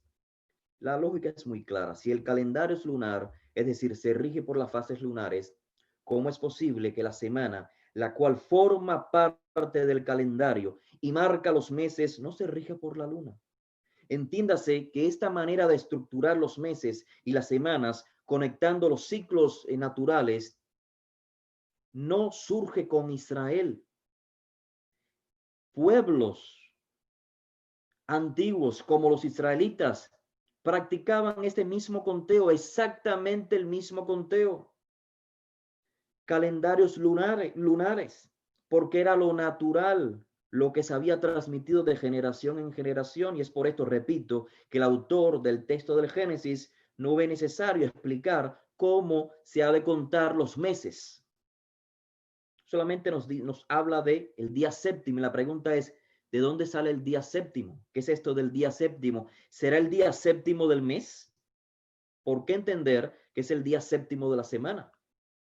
La lógica es muy clara. Si el calendario es lunar, es decir, se rige por las fases lunares, ¿cómo es posible que la semana, la cual forma parte del calendario y marca los meses, no se rige por la luna? Entiéndase que esta manera de estructurar los meses y las semanas, conectando los ciclos naturales, no surge con Israel. Pueblos antiguos como los israelitas practicaban este mismo conteo, exactamente el mismo conteo. Calendarios lunares, porque era lo natural, lo que se había transmitido de generación en generación. Y es por esto, repito, que el autor del texto del Génesis no ve necesario explicar cómo se ha de contar los meses. Solamente nos habla de el día séptimo. Y la pregunta es, ¿de dónde sale el día séptimo? ¿Qué es esto del día séptimo? ¿Será el día séptimo del mes? ¿Por qué entender que es el día séptimo de la semana?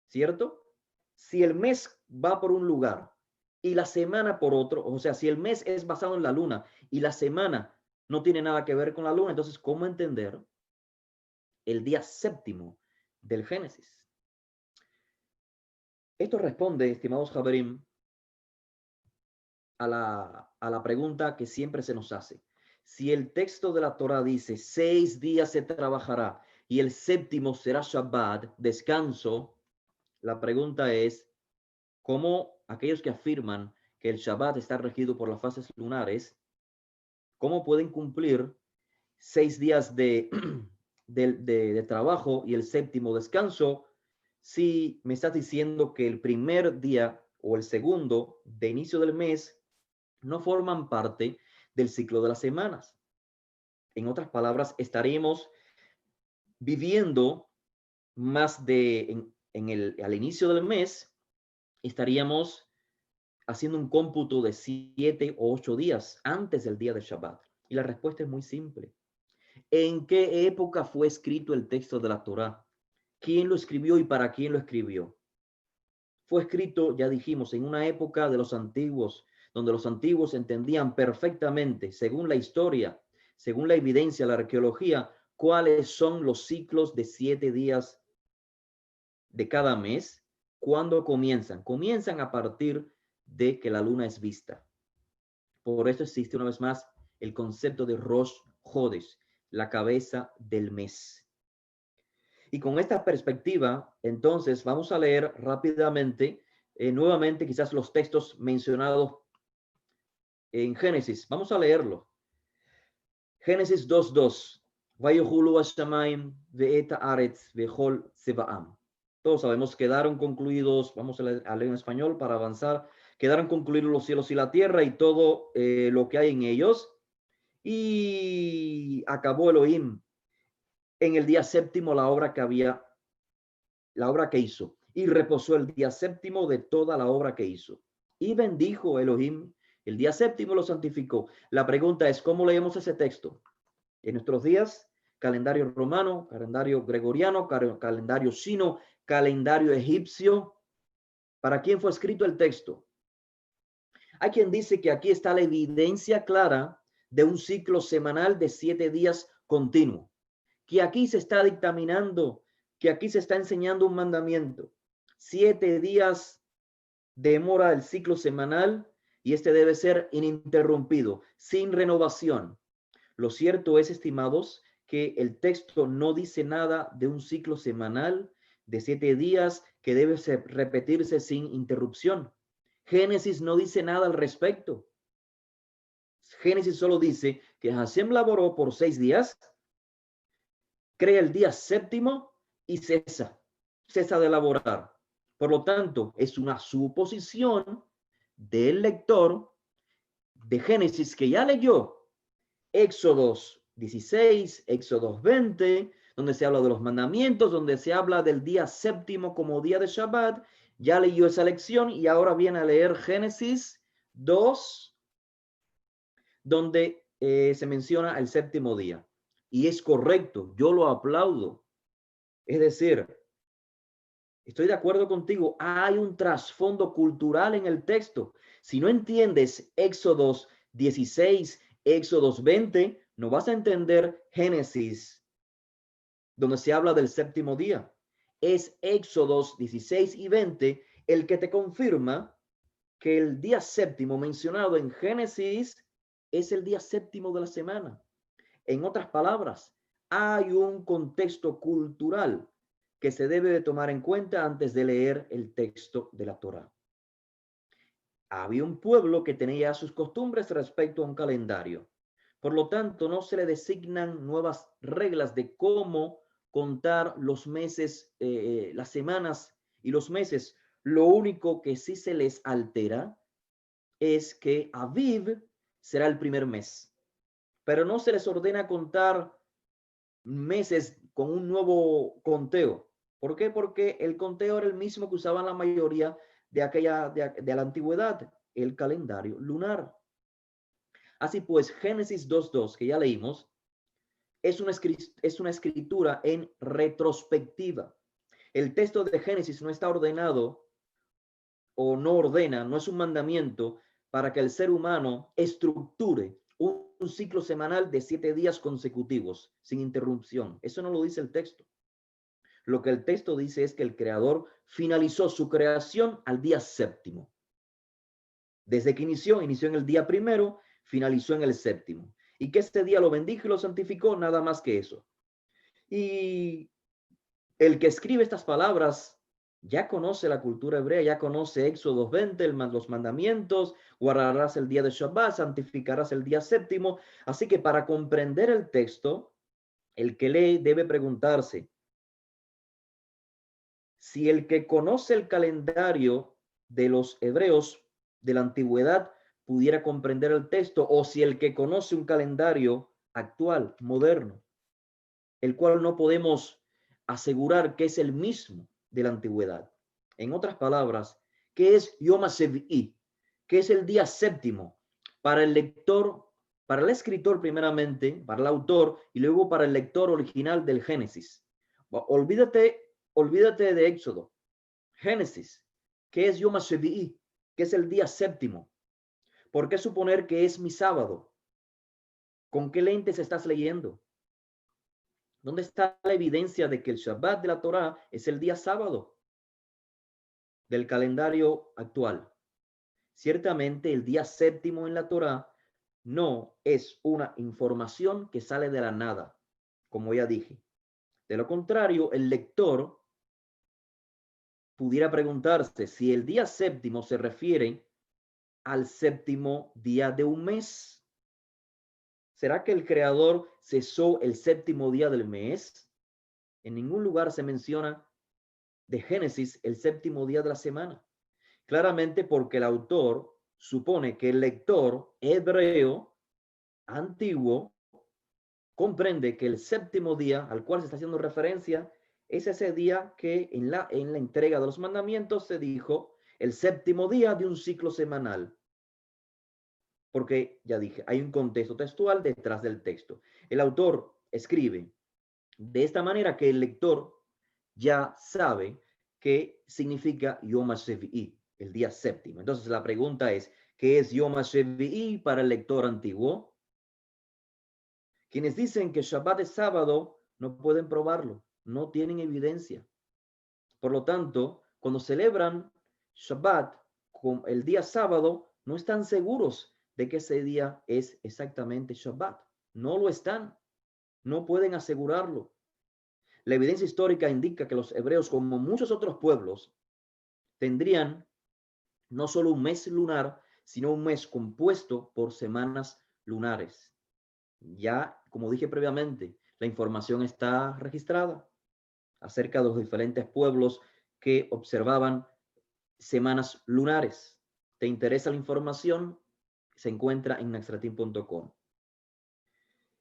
¿Cierto? Si el mes va por un lugar y la semana por otro, o sea, si el mes es basado en la luna y la semana no tiene nada que ver con la luna, entonces, ¿cómo entender el día séptimo del Génesis? Esto responde, estimados Javerim, a la pregunta que siempre se nos hace. Si el texto de la Torah dice 6 días se trabajará y el séptimo será Shabbat, descanso, la pregunta es, ¿cómo aquellos que afirman que el Shabbat está regido por las fases lunares, cómo pueden cumplir 6 días de trabajo y el séptimo descanso si me estás diciendo que el primer día o el segundo de inicio del mes no forman parte del ciclo de las semanas? En otras palabras, estaremos viviendo más al inicio del mes, estaríamos haciendo un cómputo de 7 o 8 días antes del día de Shabbat. Y la respuesta es muy simple. ¿En qué época fue escrito el texto de la Torá? ¿Quién lo escribió y para quién lo escribió? Fue escrito, ya dijimos, en una época de los antiguos, donde los antiguos entendían perfectamente, según la historia, según la evidencia, la arqueología, cuáles son los ciclos de 7 días de cada mes. ¿Cuándo comienzan? Comienzan a partir de que la luna es vista. Por eso existe una vez más el concepto de Rosh Hodesh, la cabeza del mes. Y con esta perspectiva, entonces vamos a leer rápidamente, nuevamente quizás los textos mencionados en Génesis. Vamos a leerlo. Génesis 2:2. Vayuhulu hashamayim ve'eta aretz ve'chol tzebaam. Todos sabemos, quedaron concluidos, vamos a leer en español para avanzar, quedaron concluidos los cielos y la tierra y todo lo que hay en ellos. Y acabó Elohim en el día séptimo la obra que hizo, y reposó el día séptimo de toda la obra que hizo. Y bendijo Elohim el día séptimo, lo santificó. La pregunta es, ¿cómo leemos ese texto? En nuestros días, calendario romano, calendario gregoriano, calendario chino, calendario egipcio. ¿Para quién fue escrito el texto? Hay quien dice que aquí está la evidencia clara de un ciclo semanal de 7 días continuo, que aquí se está dictaminando, que aquí se está enseñando un mandamiento. 7 días demora el ciclo semanal y este debe ser ininterrumpido, sin renovación. Lo cierto es, estimados, que el texto no dice nada de un ciclo semanal de 7 días que debe repetirse sin interrupción. Génesis no dice nada al respecto. Génesis solo dice que Hashem laboró por 6 días, crea el día séptimo y cesa de laborar. Por lo tanto, es una suposición del lector de Génesis que ya leyó Éxodos 16, Éxodo 20, donde se habla de los mandamientos, donde se habla del día séptimo como día de Shabbat. Ya leyó esa lección y ahora viene a leer Génesis 2, donde se menciona el séptimo día. Y es correcto, yo lo aplaudo. Es decir, estoy de acuerdo contigo, hay un trasfondo cultural en el texto. Si no entiendes Éxodos 16, Éxodos 20, no vas a entender Génesis, donde se habla del séptimo día. Es Éxodos 16 y 20 el que te confirma que el día séptimo mencionado en Génesis es el día séptimo de la semana. En otras palabras, hay un contexto cultural que se debe de tomar en cuenta antes de leer el texto de la Torá. Había un pueblo que tenía sus costumbres respecto a un calendario. Por lo tanto, no se le designan nuevas reglas de cómo contar los meses, las semanas y los meses. Lo único que sí se les altera es que Aviv será el primer mes, pero no se les ordena contar meses con un nuevo conteo. ¿Por qué? Porque el conteo era el mismo que usaban la mayoría de la antigüedad, el calendario lunar. Así pues, Génesis 2.2, que ya leímos, es una escritura en retrospectiva. El texto de Génesis no está ordenado o no ordena, no es un mandamiento para que el ser humano estructure un ciclo semanal de 7 días consecutivos, sin interrupción. Eso no lo dice el texto. Lo que el texto dice es que el creador finalizó su creación al día séptimo. Desde que inició en el día primero, finalizó en el séptimo. Y que este día lo bendijo y lo santificó, nada más que eso. Y el que escribe estas palabras ya conoce la cultura hebrea, ya conoce Éxodo 20, los mandamientos, guardarás el día de Shabbat, santificarás el día séptimo. Así que para comprender el texto, el que lee debe preguntarse, si el que conoce el calendario de los hebreos de la antigüedad pudiera comprender el texto, o si el que conoce un calendario actual, moderno, el cual no podemos asegurar que es el mismo de la antigüedad. En otras palabras, ¿qué es Yom HaShevi'i? ¿Qué es el día séptimo? Para el lector, para el escritor primeramente, para el autor, y luego para el lector original del Génesis. Olvídate de Éxodo. Génesis, ¿qué es Yom HaShevi'i? ¿Qué es el día séptimo? ¿Por qué suponer que es mi sábado? ¿Con qué lentes estás leyendo? ¿Dónde está la evidencia de que el Shabbat de la Torá es el día sábado del calendario actual? Ciertamente el día séptimo en la Torá no es una información que sale de la nada, como ya dije. De lo contrario, el lector pudiera preguntarse si el día séptimo se refiere al séptimo día de un mes. ¿Será que el creador cesó el séptimo día del mes? En ningún lugar se menciona de Génesis el séptimo día de la semana. Claramente porque el autor supone que el lector hebreo antiguo comprende que el séptimo día al cual se está haciendo referencia es ese día que en la entrega de los mandamientos se dijo el séptimo día de un ciclo semanal. Porque ya dije, hay un contexto textual detrás del texto. El autor escribe de esta manera que el lector ya sabe qué significa Yom HaShevi'i, el día séptimo. Entonces la pregunta es, ¿qué es Yom HaShevi'i para el lector antiguo? Quienes dicen que Shabbat es sábado no pueden probarlo, no tienen evidencia. Por lo tanto, cuando celebran Shabbat con el día sábado, no están seguros de que ese día es exactamente Shabbat. No lo están, no pueden asegurarlo. La evidencia histórica indica que los hebreos, como muchos otros pueblos, tendrían no solo un mes lunar, sino un mes compuesto por semanas lunares. Ya, como dije previamente, la información está registrada acerca de los diferentes pueblos que observaban semanas lunares. ¿Te interesa la información? Se encuentra en naxtratin.com.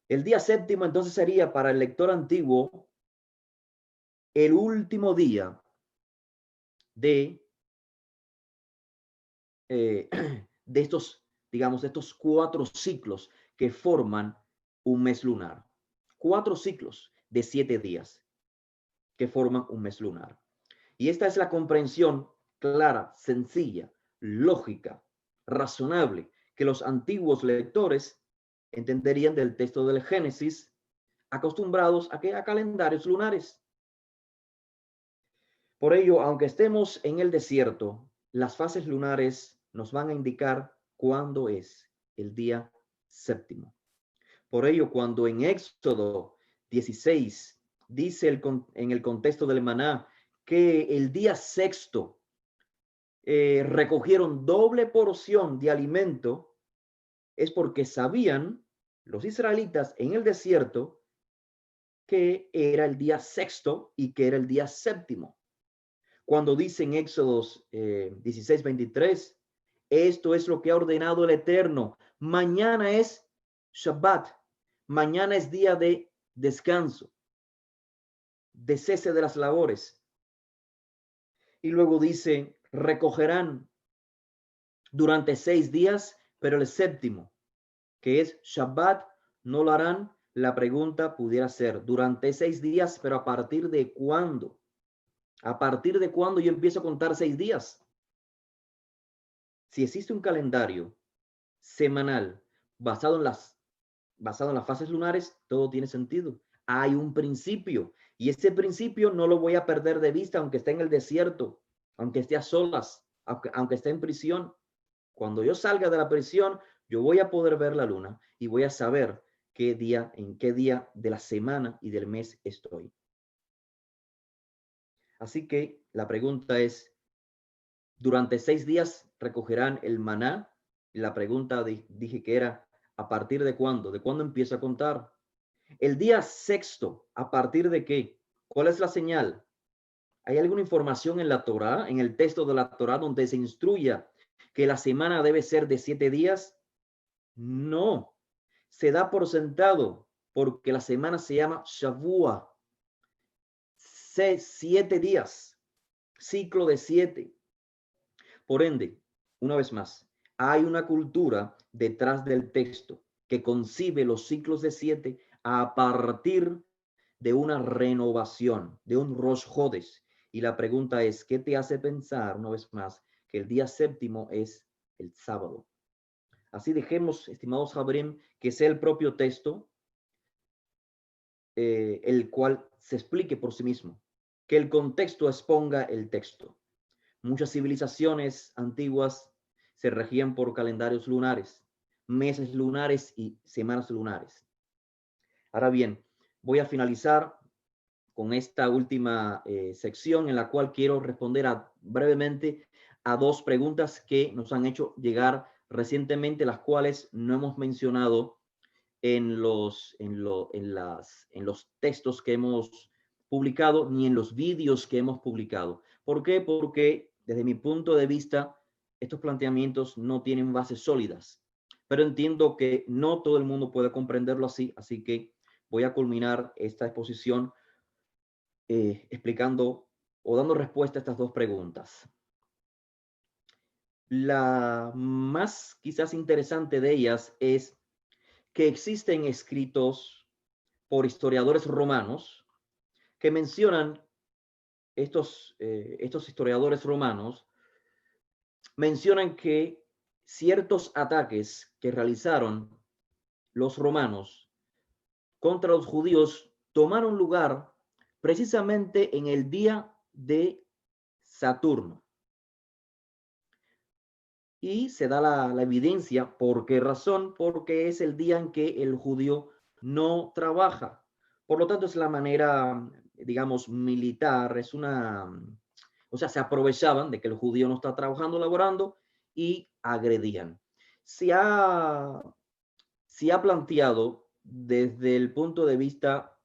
El día séptimo entonces sería para el lector antiguo el último día de, eh, de estos, digamos, de estos 4 ciclos que forman un mes lunar. 4 ciclos de 7 días que forman un mes lunar. Y esta es la comprensión clara, sencilla, lógica, razonable, que los antiguos lectores entenderían del texto del Génesis, acostumbrados a calendarios lunares. Por ello, aunque estemos en el desierto, las fases lunares nos van a indicar cuándo es el día séptimo. Por ello, cuando en Éxodo 16 dice en el contexto del maná que el día sexto recogieron doble porción de alimento, es porque sabían los israelitas en el desierto que era el día sexto y que era el día séptimo. Cuando dice en Éxodos 16:23, esto es lo que ha ordenado el Eterno. Mañana es Shabbat. Mañana es día de descanso, de cese de las labores. Y luego dice, recogerán durante 6 días, pero el séptimo, que es Shabbat, no lo harán. La pregunta pudiera ser, durante 6 días, pero ¿a partir de cuándo? ¿A partir de cuándo yo empiezo a contar 6 días? Si existe un calendario semanal basado en las fases lunares, todo tiene sentido. Hay un principio y ese principio no lo voy a perder de vista aunque esté en el desierto, aunque esté a solas, aunque esté en prisión. Cuando yo salga de la prisión, yo voy a poder ver la luna y voy a saber en qué día de la semana y del mes estoy. Así que la pregunta es, durante 6 días recogerán el maná. La pregunta dije que era, ¿a partir de cuándo? ¿De cuándo empiezo a contar? El día sexto, ¿a partir de qué? ¿Cuál es la señal? ¿Hay alguna información en la Torá, en el texto de la Torá, donde se instruya que la semana debe ser de 7 días? No, se da por sentado porque la semana se llama Shavua, 7 días, ciclo de 7. Por ende, una vez más, hay una cultura detrás del texto que concibe los ciclos de 7 a partir de una renovación, de un Rosh Hodesh. Y la pregunta es, ¿qué te hace pensar, una vez más, que el día séptimo es el sábado? Así dejemos, estimados Jabrim, que sea el propio texto el cual se explique por sí mismo, que el contexto exponga el texto. Muchas civilizaciones antiguas se regían por calendarios lunares, meses lunares y semanas lunares. Ahora bien, voy a finalizar con esta última sección en la cual quiero responder brevemente a 2 preguntas que nos han hecho llegar recientemente, las cuales no hemos mencionado en los textos que hemos publicado ni en los vídeos que hemos publicado. ¿Por qué? Porque desde mi punto de vista, estos planteamientos no tienen bases sólidas, pero entiendo que no todo el mundo puede comprenderlo así, así que voy a culminar esta exposición explicando o dando respuesta a estas 2 preguntas. La más quizás interesante de ellas es que existen escritos por historiadores romanos que mencionan, estos historiadores romanos mencionan que ciertos ataques que realizaron los romanos contra los judíos tomaron lugar precisamente en el día de Saturno. Y se da la evidencia. ¿Por qué razón? Porque es el día en que el judío no trabaja. Por lo tanto, es la manera, digamos, militar, o sea, se aprovechaban de que el judío no está trabajando, laborando, y agredían. Se ha planteado desde el punto de vista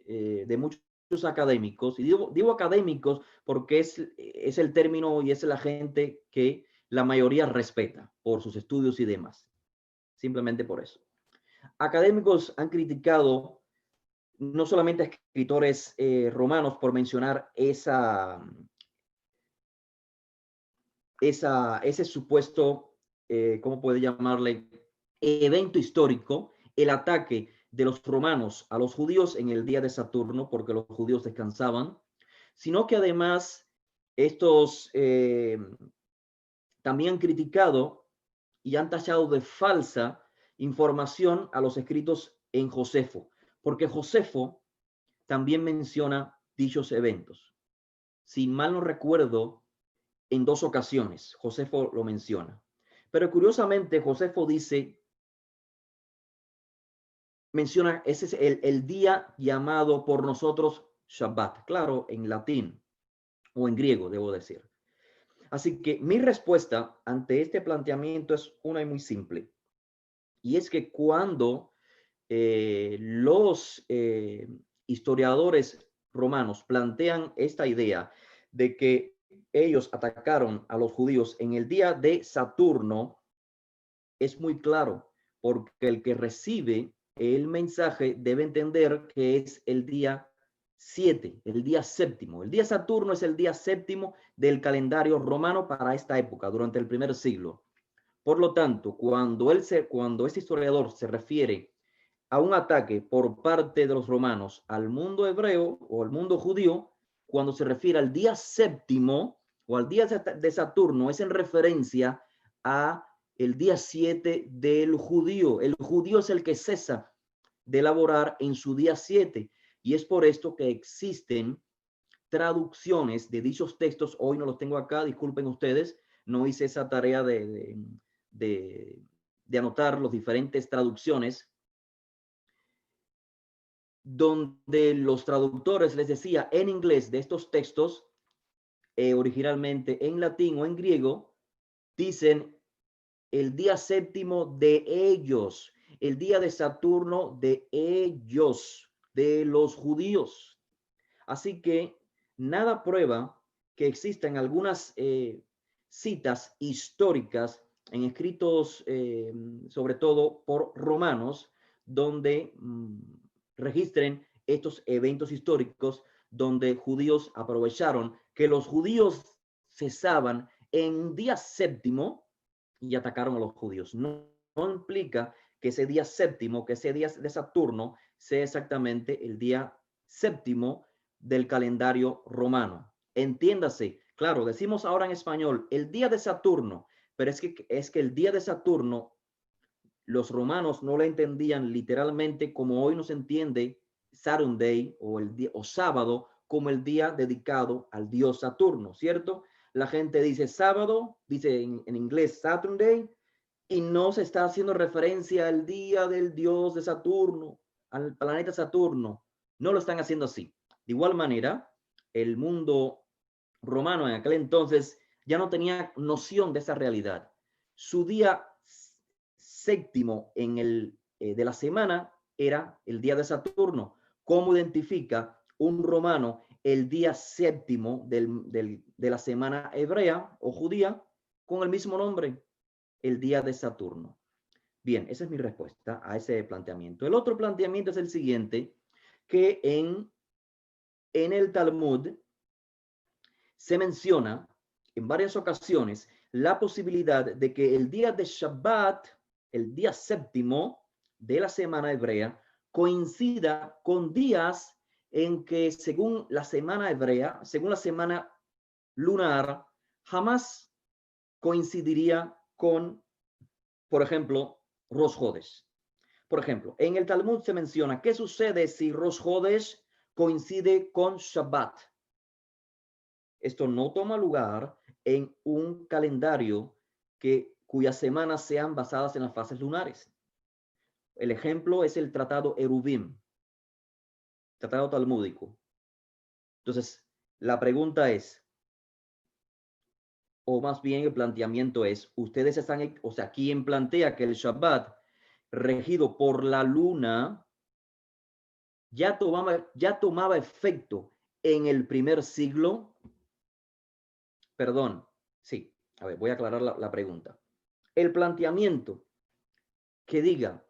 de muchos académicos, y digo académicos porque es el término y es la gente que la mayoría respeta por sus estudios y demás, simplemente por eso. Académicos han criticado no solamente a escritores romanos por mencionar ese supuesto, ¿cómo puede llamarle? Evento histórico, el ataque de los romanos a los judíos en el día de Saturno, porque los judíos descansaban, sino que además estos también han criticado y han tachado de falsa información a los escritos en Josefo, porque Josefo también menciona dichos eventos. Si mal no recuerdo, en 2 ocasiones Josefo lo menciona. Pero curiosamente, Josefo menciona, ese es el día llamado por nosotros Shabbat, claro, en latín o en griego, debo decir. Así que mi respuesta ante este planteamiento es una y muy simple. Y es que cuando los historiadores romanos plantean esta idea de que ellos atacaron a los judíos en el día de Saturno, es muy claro, porque el que recibe el mensaje debe entender que es el día 7, el día séptimo. El día Saturno es el día séptimo del calendario romano para esta época, durante el primer siglo. Por lo tanto, cuando este historiador se refiere a un ataque por parte de los romanos al mundo hebreo o al mundo judío, cuando se refiere al día séptimo o al día de Saturno, es en referencia a el día 7 del judío. El judío es el que cesa de laborar en su día 7 y es por esto que existen traducciones de dichos textos. Hoy no los tengo acá, disculpen ustedes, no hice esa tarea de anotar las diferentes traducciones, donde los traductores les decía en inglés de estos textos, originalmente en latín o en griego, dicen el día séptimo de ellos, el día de Saturno de ellos, de los judíos. Así que nada prueba que existan algunas citas históricas en escritos, sobre todo por romanos, donde registren estos eventos históricos donde judíos aprovecharon que los judíos cesaban en día séptimo y atacaron a los judíos. No implica que ese día séptimo, que ese día de Saturno sea exactamente el día séptimo del calendario romano. Entiéndase, claro, decimos ahora en español el día de Saturno, pero es que el día de Saturno los romanos no lo entendían literalmente como hoy nos entiende Saturday o sábado como el día dedicado al dios Saturno, ¿cierto? La gente dice sábado, dice en inglés Saturday, y no se está haciendo referencia al día del dios de Saturno, al planeta Saturno. No lo están haciendo así. De igual manera, el mundo romano en aquel entonces ya no tenía noción de esa realidad. Su día séptimo de la semana era el día de Saturno. ¿Cómo identifica un romano el día séptimo de la semana hebrea o judía con el mismo nombre? El día de Saturno. Bien, esa es mi respuesta a ese planteamiento. El otro planteamiento es el siguiente, que en el Talmud se menciona en varias ocasiones la posibilidad de que el día de Shabbat, el día séptimo de la semana hebrea, coincida con días en que según la semana hebrea, según la semana lunar, jamás coincidiría con, por ejemplo, Rosh Hodesh. Por ejemplo, en el Talmud se menciona qué sucede si Rosh Hodesh coincide con Shabbat. Esto no toma lugar en un calendario cuyas semanas sean basadas en las fases lunares. El ejemplo es el tratado Eruvim, tratado talmúdico. Entonces, la pregunta es, o más bien el planteamiento es, ustedes están, o sea, ¿quién plantea que el Shabbat regido por la luna ya tomaba efecto en el primer siglo? Perdón, sí, a ver, voy a aclarar la pregunta. El planteamiento que diga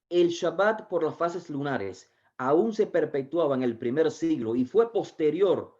el Shabbat por las fases lunares aún se perpetuaba en el primer siglo y fue posterior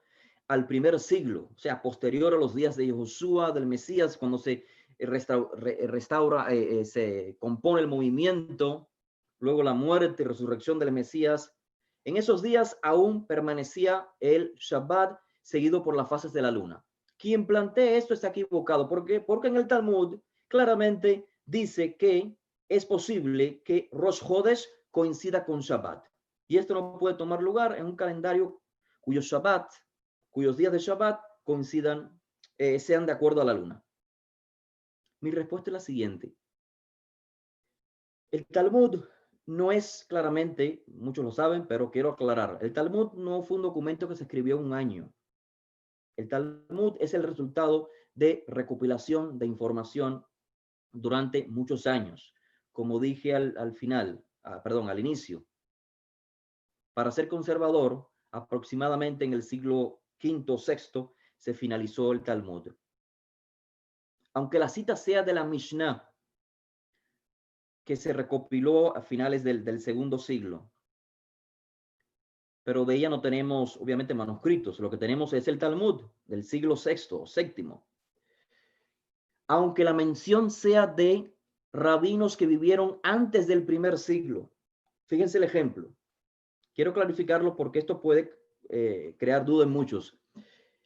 al primer siglo, o sea, posterior a los días de Josué, del Mesías, cuando se restaura, se compone el movimiento, luego la muerte y resurrección del Mesías. En esos días aún permanecía el Shabbat seguido por las fases de la luna. Quien plantea esto está equivocado. ¿Por qué? Porque en el Talmud claramente dice que es posible que Rosh Hodesh coincida con Shabbat. Y esto no puede tomar lugar en un calendario cuyos días de Shabbat coincidan, sean de acuerdo a la luna. Mi respuesta es la siguiente. El Talmud no es claramente, muchos lo saben, pero quiero aclarar, el Talmud no fue un documento que se escribió en un año. El Talmud es el resultado de recopilación de información durante muchos años. Como dije al inicio. Para ser conservador, aproximadamente en el siglo V o VI se finalizó el Talmud. Aunque la cita sea de la Mishnah, que se recopiló a finales del segundo siglo, pero de ella no tenemos, obviamente, manuscritos. Lo que tenemos es el Talmud del siglo VI o VII. Aunque la mención sea de rabinos que vivieron antes del primer siglo. Fíjense el ejemplo. Quiero clarificarlo porque esto puede crear duda en muchos.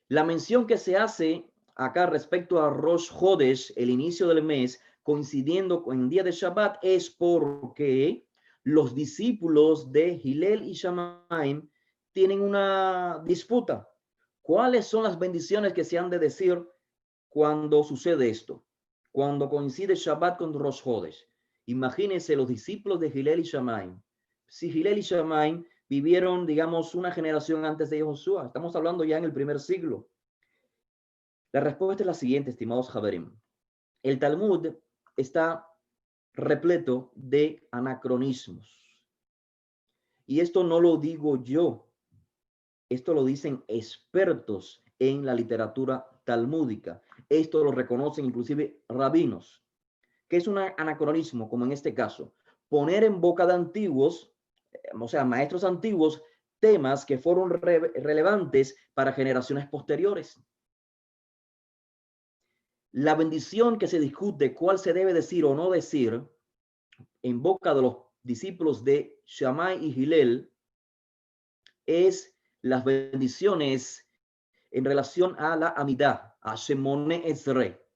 La mención que se hace acá respecto a Rosh Hodesh, el inicio del mes, coincidiendo con el día de Shabbat, es porque los discípulos de Hillel y Shammai tienen una disputa. ¿Cuáles son las bendiciones que se han de decir cuando sucede esto? Cuando coincide Shabbat con Rosh Hodesh. Imagínense los discípulos de Hillel y Shammai. Si Hillel y Shammai vivieron, digamos, una generación antes de Josué, estamos hablando ya en el primer siglo. La respuesta es la siguiente, estimados Javerim. El Talmud está repleto de anacronismos. Y esto no lo digo yo, esto lo dicen expertos en la literatura talmúdica. Esto lo reconocen inclusive rabinos. ¿Qué es un anacronismo? Como en este caso, poner en boca de antiguos, o sea, maestros antiguos, temas que fueron relevantes para generaciones posteriores. La bendición que se discute cuál se debe decir o no decir en boca de los discípulos de Shammai y Hillel es las bendiciones en relación a la Amidah, a Shemone Ezre.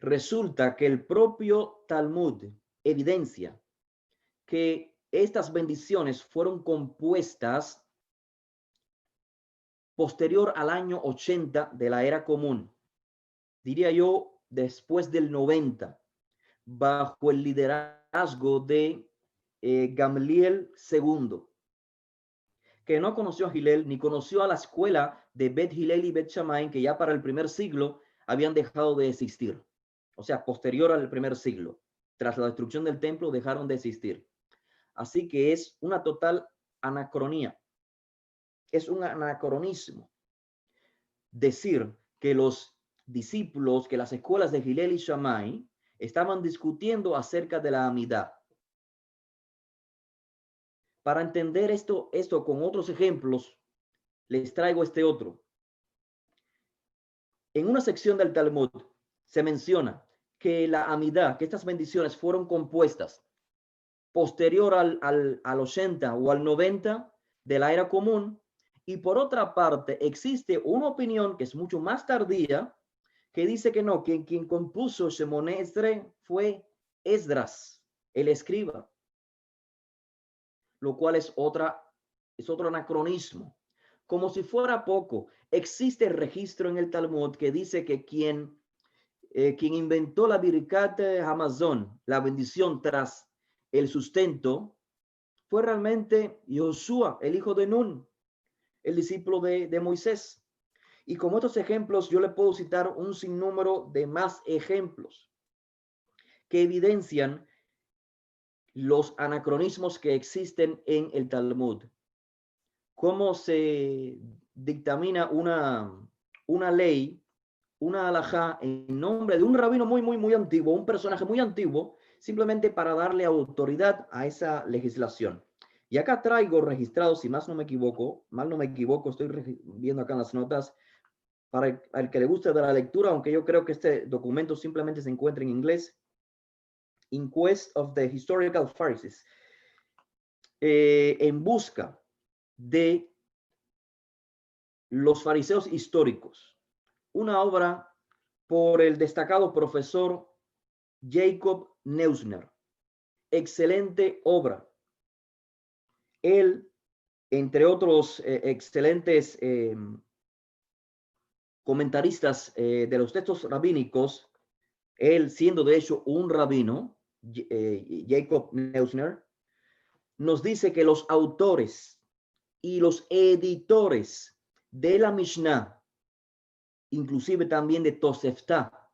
Resulta que el propio Talmud evidencia que estas bendiciones fueron compuestas posterior al año 80 de la era común, diría yo después del 90, bajo el liderazgo de Gamliel II, que no conoció a Hillel ni conoció a la escuela de Bet Hillel y Bet Shammai, que ya para el primer siglo habían dejado de existir. O sea, posterior al primer siglo, tras la destrucción del templo, dejaron de existir. Así que es una total anacronía. Es un anacronismo decir que los discípulos, que las escuelas de Hillel y Shammai estaban discutiendo acerca de la Amidah. Para entender esto con otros ejemplos, les traigo este otro. En una sección del Talmud se menciona que la Amidah, que estas bendiciones fueron compuestas posterior al 80 o al 90 de la era común, y por otra parte existe una opinión que es mucho más tardía que dice que no, que quien compuso Shemone Esdre fue Esdras, el escriba, lo cual es otro anacronismo. Como si fuera poco, existe registro en el Talmud que dice que quien inventó la Birkat Hamazon, la bendición tras el sustento, fue realmente Josué, el hijo de Nun, el discípulo de Moisés. Y como estos ejemplos, yo le puedo citar un sinnúmero de más ejemplos que evidencian los anacronismos que existen en el Talmud. Cómo se dictamina una ley, una halajá, en nombre de un rabino muy antiguo, un personaje muy antiguo, simplemente para darle autoridad a esa legislación. Y acá traigo registrados, si mal no me equivoco, estoy viendo acá en las notas, para el que le guste de la lectura, aunque yo creo que este documento simplemente se encuentra en inglés, In Quest of the Historical Pharisees, en busca de los fariseos históricos, una obra por el destacado profesor Jacob Neusner. Excelente obra. Él, entre otros excelentes comentaristas de los textos rabínicos, él siendo de hecho un rabino, Jacob Neusner, nos dice que los autores y los editores de la Mishnah, inclusive también de Tosefta,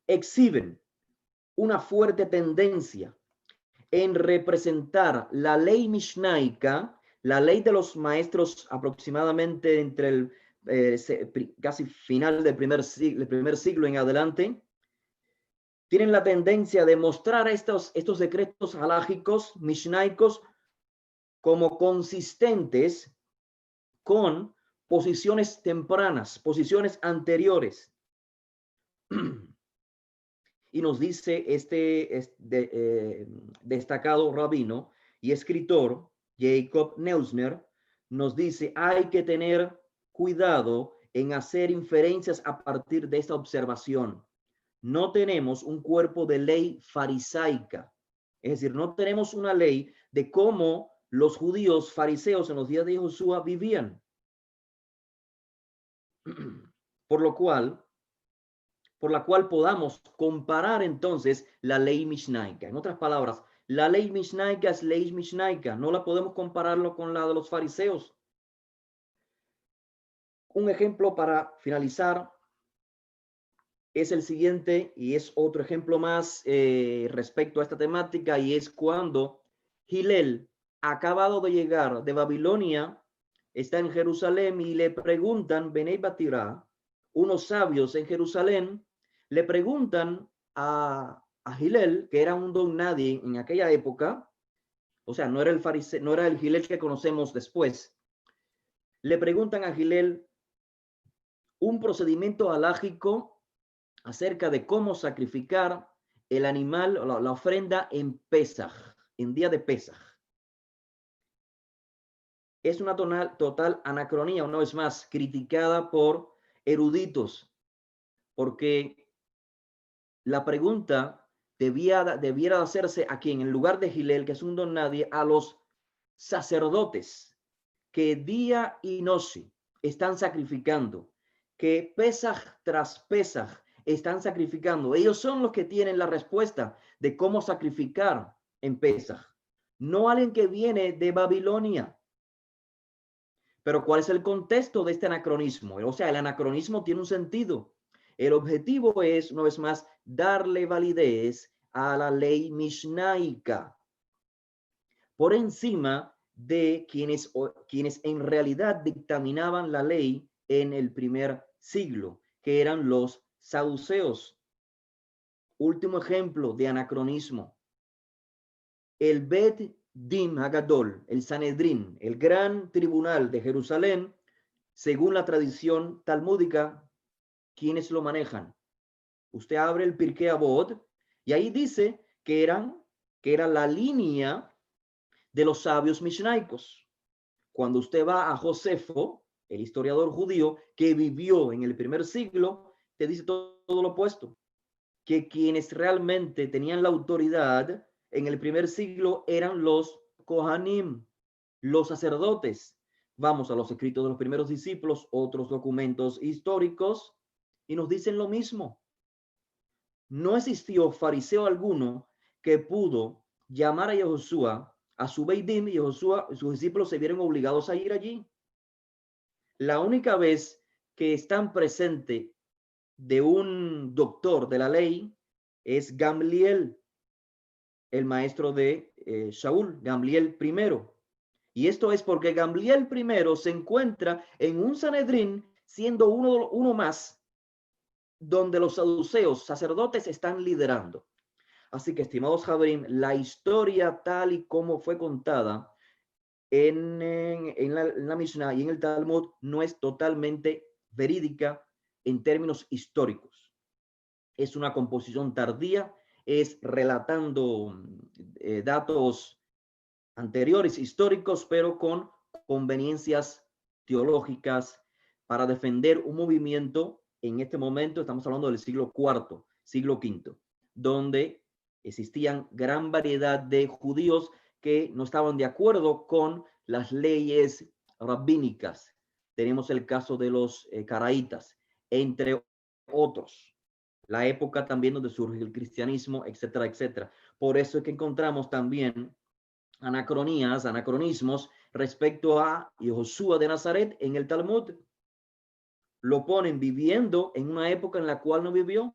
exhiben una fuerte tendencia en representar la ley mishnaica, la ley de los maestros aproximadamente entre el casi final del primer siglo en adelante, tienen la tendencia de mostrar estos decretos halágicos, mishnaicos, como consistentes con posiciones tempranas, posiciones anteriores. Y nos dice destacado rabino y escritor Jacob Neusner, nos dice, hay que tener cuidado en hacer inferencias a partir de esta observación. No tenemos un cuerpo de ley farisaica, es decir, no tenemos una ley de cómo los judíos fariseos en los días de Josué vivían. Por la cual podamos comparar entonces la ley mishnaica. En otras palabras, la ley mishnaica es ley mishnaica, no la podemos compararlo con la de los fariseos. Un ejemplo para finalizar es el siguiente, y es otro ejemplo más respecto a esta temática, y es cuando Hillel, acabado de llegar de Babilonia, está en Jerusalén y le preguntan, Benei Batirá, unos sabios en Jerusalén, le preguntan a Hillel, que era un don nadie en aquella época, o sea, no era el fariseo, no era el Hillel que conocemos después, le preguntan a Hillel un procedimiento halágico acerca de cómo sacrificar el animal o la ofrenda en Pesaj, en día de Pesaj. Es una total anacronía, una vez más, criticada por eruditos, porque la pregunta debiera hacerse aquí, en lugar de Hillel, que es un don nadie, a los sacerdotes que día y noche están sacrificando, que Pesaj tras Pesaj están sacrificando. Ellos son los que tienen la respuesta de cómo sacrificar en Pesaj, no alguien que viene de Babilonia. Pero ¿cuál es el contexto de este anacronismo? O sea, el anacronismo tiene un sentido. El objetivo es, una vez más, darle validez a la ley mishnaica por encima de quienes en realidad dictaminaban la ley en el primer siglo, que eran los saduceos. Último ejemplo de anacronismo. El Bet Din Hagadol, el Sanedrín, el gran tribunal de Jerusalén, según la tradición talmúdica, ¿quiénes lo manejan? Usted abre el Pirkei Avot y ahí dice que era la línea de los sabios mishnaicos. Cuando usted va a Josefo, el historiador judío que vivió en el primer siglo, te dice todo lo opuesto, que quienes realmente tenían la autoridad en el primer siglo eran los Kohanim, los sacerdotes. Vamos a los escritos de los primeros discípulos, otros documentos históricos, y nos dicen lo mismo. No existió fariseo alguno que pudo llamar a Yehoshua a su Beidim, y Yehoshua y sus discípulos se vieron obligados a ir allí. La única vez que están presentes de un doctor de la ley es Gamliel, el maestro de Shaul, Gamliel I. Y esto es porque Gamliel I se encuentra en un Sanedrín, siendo uno más, donde los saduceos, sacerdotes, están liderando. Así que, estimados Jabrim, la historia tal y como fue contada en la Mishnah y en el Talmud no es totalmente verídica en términos históricos. Es una composición tardía, es relatando datos anteriores históricos, pero con conveniencias teológicas para defender un movimiento. En este momento estamos hablando del siglo IV, siglo V, donde existían gran variedad de judíos que no estaban de acuerdo con las leyes rabínicas. Tenemos el caso de los caraítas, entre otros. La época también donde surge el cristianismo, etcétera, etcétera. Por eso es que encontramos también anacronismos respecto a Josué de Nazaret en el Talmud. Lo ponen viviendo en una época en la cual no vivió,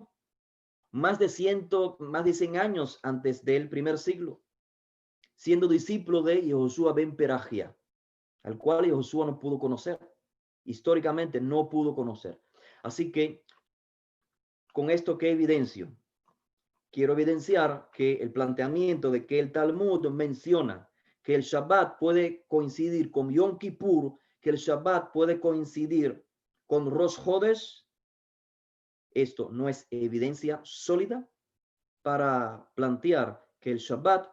más de 100 años antes del primer siglo, siendo discípulo de Josué ben Perajia, al cual Josué no pudo conocer, históricamente no pudo conocer. Así que, con esto, ¿qué evidencio? Quiero evidenciar que el planteamiento de que el Talmud menciona que el Shabbat puede coincidir con Yom Kippur, que el Shabbat puede coincidir con Rosh Hodesh, esto no es evidencia sólida para plantear que el Shabbat,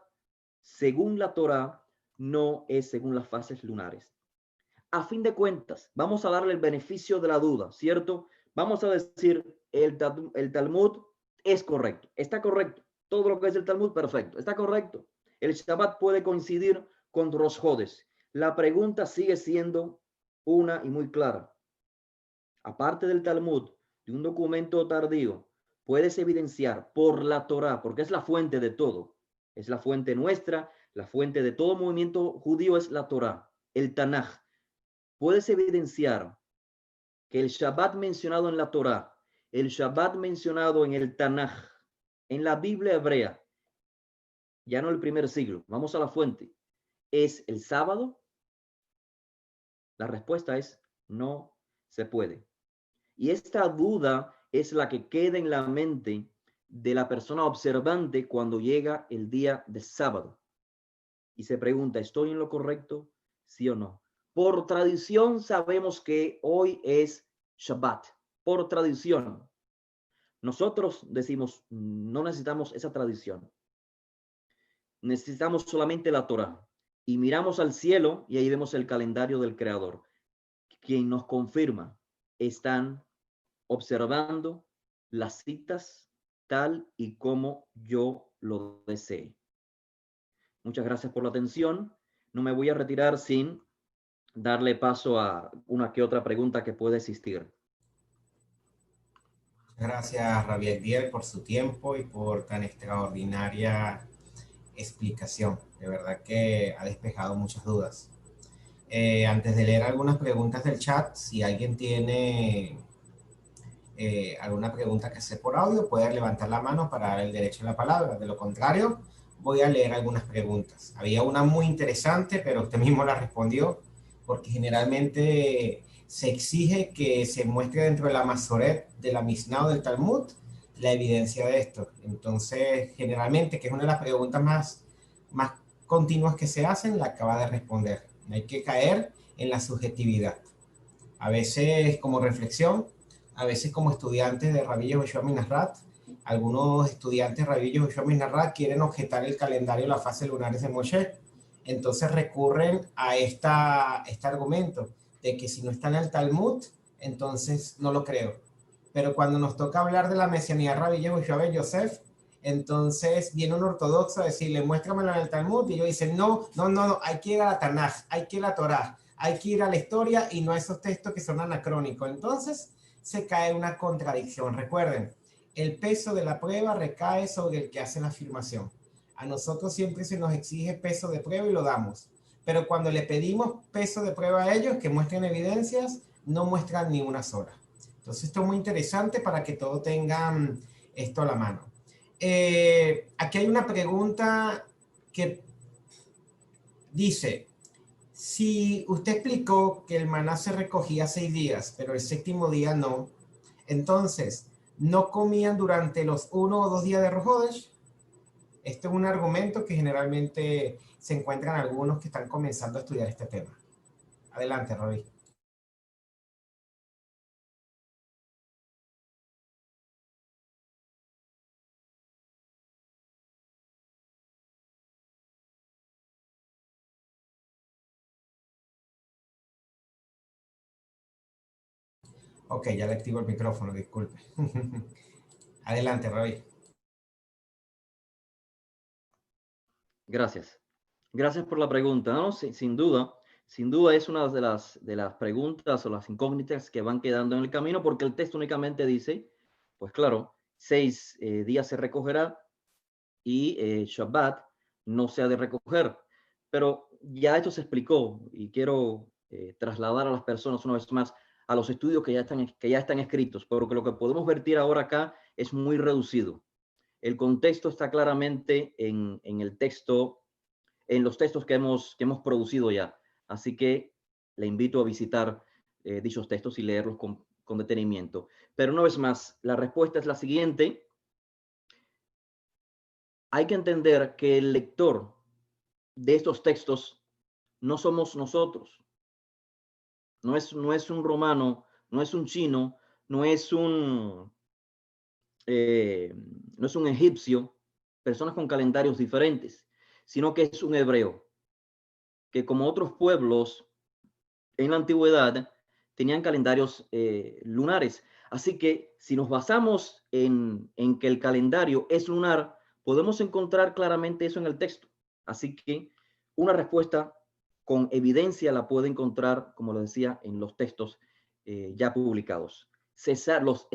según la Torá, no es según las fases lunares. A fin de cuentas, vamos a darle el beneficio de la duda, ¿cierto? Vamos a decir, el Talmud es correcto, está correcto. Todo lo que es el Talmud, perfecto, está correcto. El Shabbat puede coincidir con Rosh Hodesh. La pregunta sigue siendo una y muy clara. Aparte del Talmud, de un documento tardío, puedes evidenciar por la Torá, porque es la fuente de todo, es la fuente nuestra, la fuente de todo movimiento judío es la Torá, el Tanaj. Puedes evidenciar que el Shabbat mencionado en la Torá, el Shabbat mencionado en el Tanaj, en la Biblia hebrea, ya no el primer siglo, vamos a la fuente, ¿es el sábado? La respuesta es no se puede. Y esta duda es la que queda en la mente de la persona observante cuando llega el día de sábado y se pregunta, ¿estoy en lo correcto? ¿Sí o no? Por tradición sabemos que hoy es Shabbat, por tradición. Nosotros decimos, no necesitamos esa tradición. Necesitamos solamente la Torá. Y miramos al cielo y ahí vemos el calendario del Creador, quien nos confirma, están observando las citas tal y como yo lo desee. Muchas gracias por la atención. No me voy a retirar sin darle paso a una que otra pregunta que pueda existir. Gracias, Rabbi Diel, por su tiempo y por tan extraordinaria explicación. De verdad que ha despejado muchas dudas. Antes de leer algunas preguntas del chat, si alguien tiene alguna pregunta que hacer por audio, puede levantar la mano para dar el derecho a la palabra. De lo contrario, voy a leer algunas preguntas. Había una muy interesante, pero usted mismo la respondió, porque generalmente se exige que se muestre dentro de la Masoret de la Mishnah o del Talmud la evidencia de esto. Entonces, generalmente, que es una de las preguntas más continuas que se hacen, la acaba de responder. No hay que caer en la subjetividad. A veces, como reflexión, a veces como estudiantes de Rabbi Yehoshua Minarrat, algunos estudiantes de Rabbi Yehoshua Minarrat quieren objetar el calendario de las fases lunares de Moshe. Entonces recurren a este argumento de que si no está en el Talmud, entonces no lo creo. Pero cuando nos toca hablar de la mesianía de Rabbi Yehoshua ben Yosef, entonces viene un ortodoxo a decirle, muéstramelo en el Talmud, y ellos dicen, no, hay que ir a la Tanaj, hay que ir a la Torah, hay que ir a la historia y no a esos textos que son anacrónicos. Entonces se cae una contradicción. Recuerden, el peso de la prueba recae sobre el que hace la afirmación. A nosotros siempre se nos exige peso de prueba y lo damos. Pero cuando le pedimos peso de prueba a ellos, que muestren evidencias, no muestran ni una sola. Entonces esto es muy interesante para que todos tengan esto a la mano. Aquí hay una pregunta que dice, si usted explicó que el maná se recogía 6 días, pero el séptimo día no, entonces, ¿no comían durante los 1 o 2 días de Rosh Hodesh? Este es un argumento que generalmente se encuentran algunos que están comenzando a estudiar este tema. Adelante, Robbie. Ok, ya le activo el micrófono, disculpe. Adelante, Robbie. Gracias. Gracias por la pregunta. No, sin duda es una de las preguntas o las incógnitas que van quedando en el camino, porque el texto únicamente dice, pues claro, 6 días se recogerá y Shabbat no se ha de recoger. Pero ya esto se explicó y quiero trasladar a las personas una vez más a los estudios que ya están escritos, porque lo que podemos vertir ahora acá es muy reducido. El contexto está claramente en el texto, en los textos que hemos producido ya. Así que le invito a visitar dichos textos y leerlos con detenimiento. Pero una vez más, la respuesta es la siguiente. Hay que entender que el lector de estos textos no somos nosotros. No es un romano, no es un chino, no es un, no es un egipcio, personas con calendarios diferentes, sino que es un hebreo, que como otros pueblos en la antigüedad tenían calendarios lunares. Así que si nos basamos en que el calendario es lunar, podemos encontrar claramente eso en el texto. Así que una respuesta con evidencia la puede encontrar, como lo decía, en los textos ya publicados. Es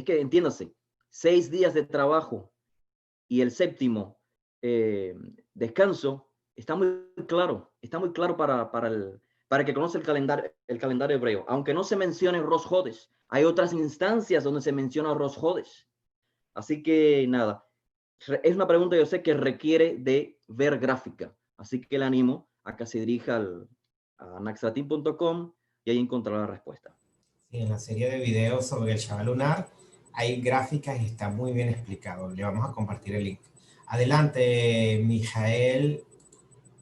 que entiéndase, 6 días de trabajo y el séptimo descanso está muy claro para el que conoce el calendario hebreo. Aunque no se mencione Rosh Hodesh, hay otras instancias donde se menciona Rosh Hodesh. Así que nada, es una pregunta yo sé que requiere de ver gráfica. Así que le animo a que se dirija a naxatin.com y ahí encontrará la respuesta. Sí, en la serie de videos sobre el Shabbat lunar hay gráficas y está muy bien explicado. Le vamos a compartir el link. Adelante, Mijael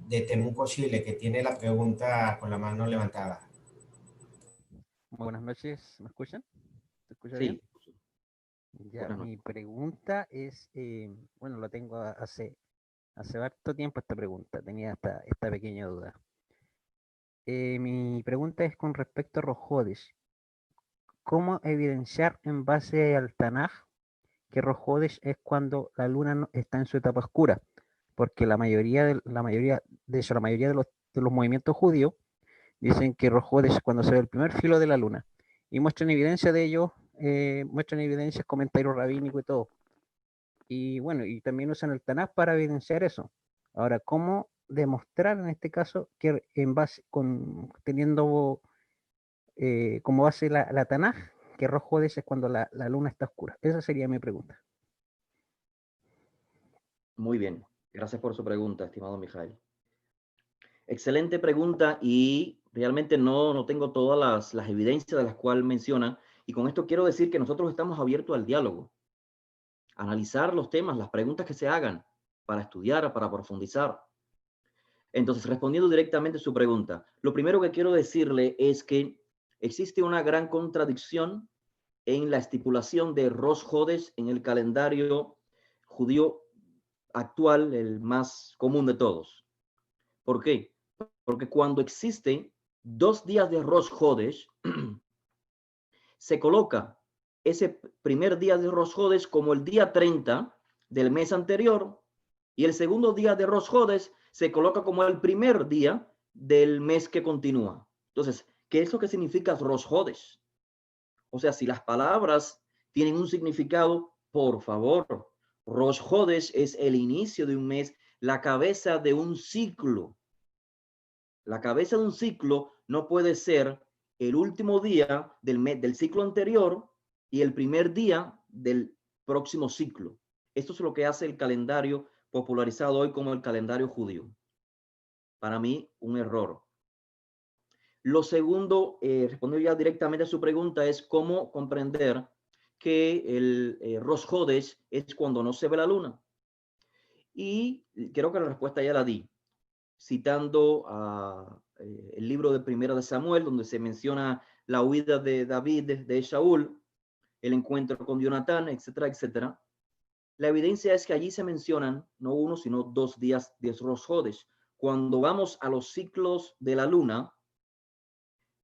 de Temuco, Chile, que tiene la pregunta con la mano levantada. Buenas noches, ¿me escuchan? ¿Se escucha bien? Sí, Ya, mi pregunta es, bueno, lo tengo hace harto tiempo esta pregunta, tenía esta pequeña duda. Mi pregunta es con respecto a Rosh Hodesh. ¿Cómo evidenciar en base al Tanaj que Rosh Hodesh es cuando la luna está en su etapa oscura? Porque la mayoría de los movimientos judíos dicen que Rosh Hodesh es cuando se ve el primer filo de la luna. Y muestran evidencia de ello, muestran evidencias, comentarios rabínicos y todo. Y bueno, y también usan el Tanaj para evidenciar eso. Ahora, ¿cómo demostrar en este caso que en base, teniendo como base la Tanaj, que Rosh Hodesh es cuando la luna está oscura? Esa sería mi pregunta. muy bien. Gracias por su pregunta, estimado Mijael. Excelente pregunta y realmente no tengo todas las evidencias de las cuales menciona. Y con esto quiero decir que nosotros estamos abiertos al diálogo, a analizar los temas, las preguntas que se hagan para estudiar, para profundizar. Entonces, respondiendo directamente a su pregunta, lo primero que quiero decirle es que existe una gran contradicción en la estipulación de Rosh Hodesh en el calendario judío actual, el más común de todos. ¿Por qué? Porque cuando existen 2 días de Rosh Hodesh, se coloca ese primer día de Rosh Hodesh como el día 30 del mes anterior y el segundo día de Rosh Hodesh se coloca como el primer día del mes que continúa. Entonces, ¿qué es lo que significa Rosh Hodesh? O sea, si las palabras tienen un significado, por favor, Rosh Hodesh es el inicio de un mes, la cabeza de un ciclo. La cabeza de un ciclo no puede ser el último día del ciclo anterior y el primer día del próximo ciclo. Esto es lo que hace el calendario popularizado hoy como el calendario judío. Para mí, un error. Lo segundo, respondiendo ya directamente a su pregunta, es cómo comprender que el Rosh Hodesh es cuando no se ve la luna. Y creo que la respuesta ya la di, citando el libro de Primera de Samuel, donde se menciona la huida de David de Shaul, el encuentro con Jonatán, etcétera, etcétera. La evidencia es que allí se mencionan no uno, sino 2 días de Rosh Hodesh. Cuando vamos a los ciclos de la luna,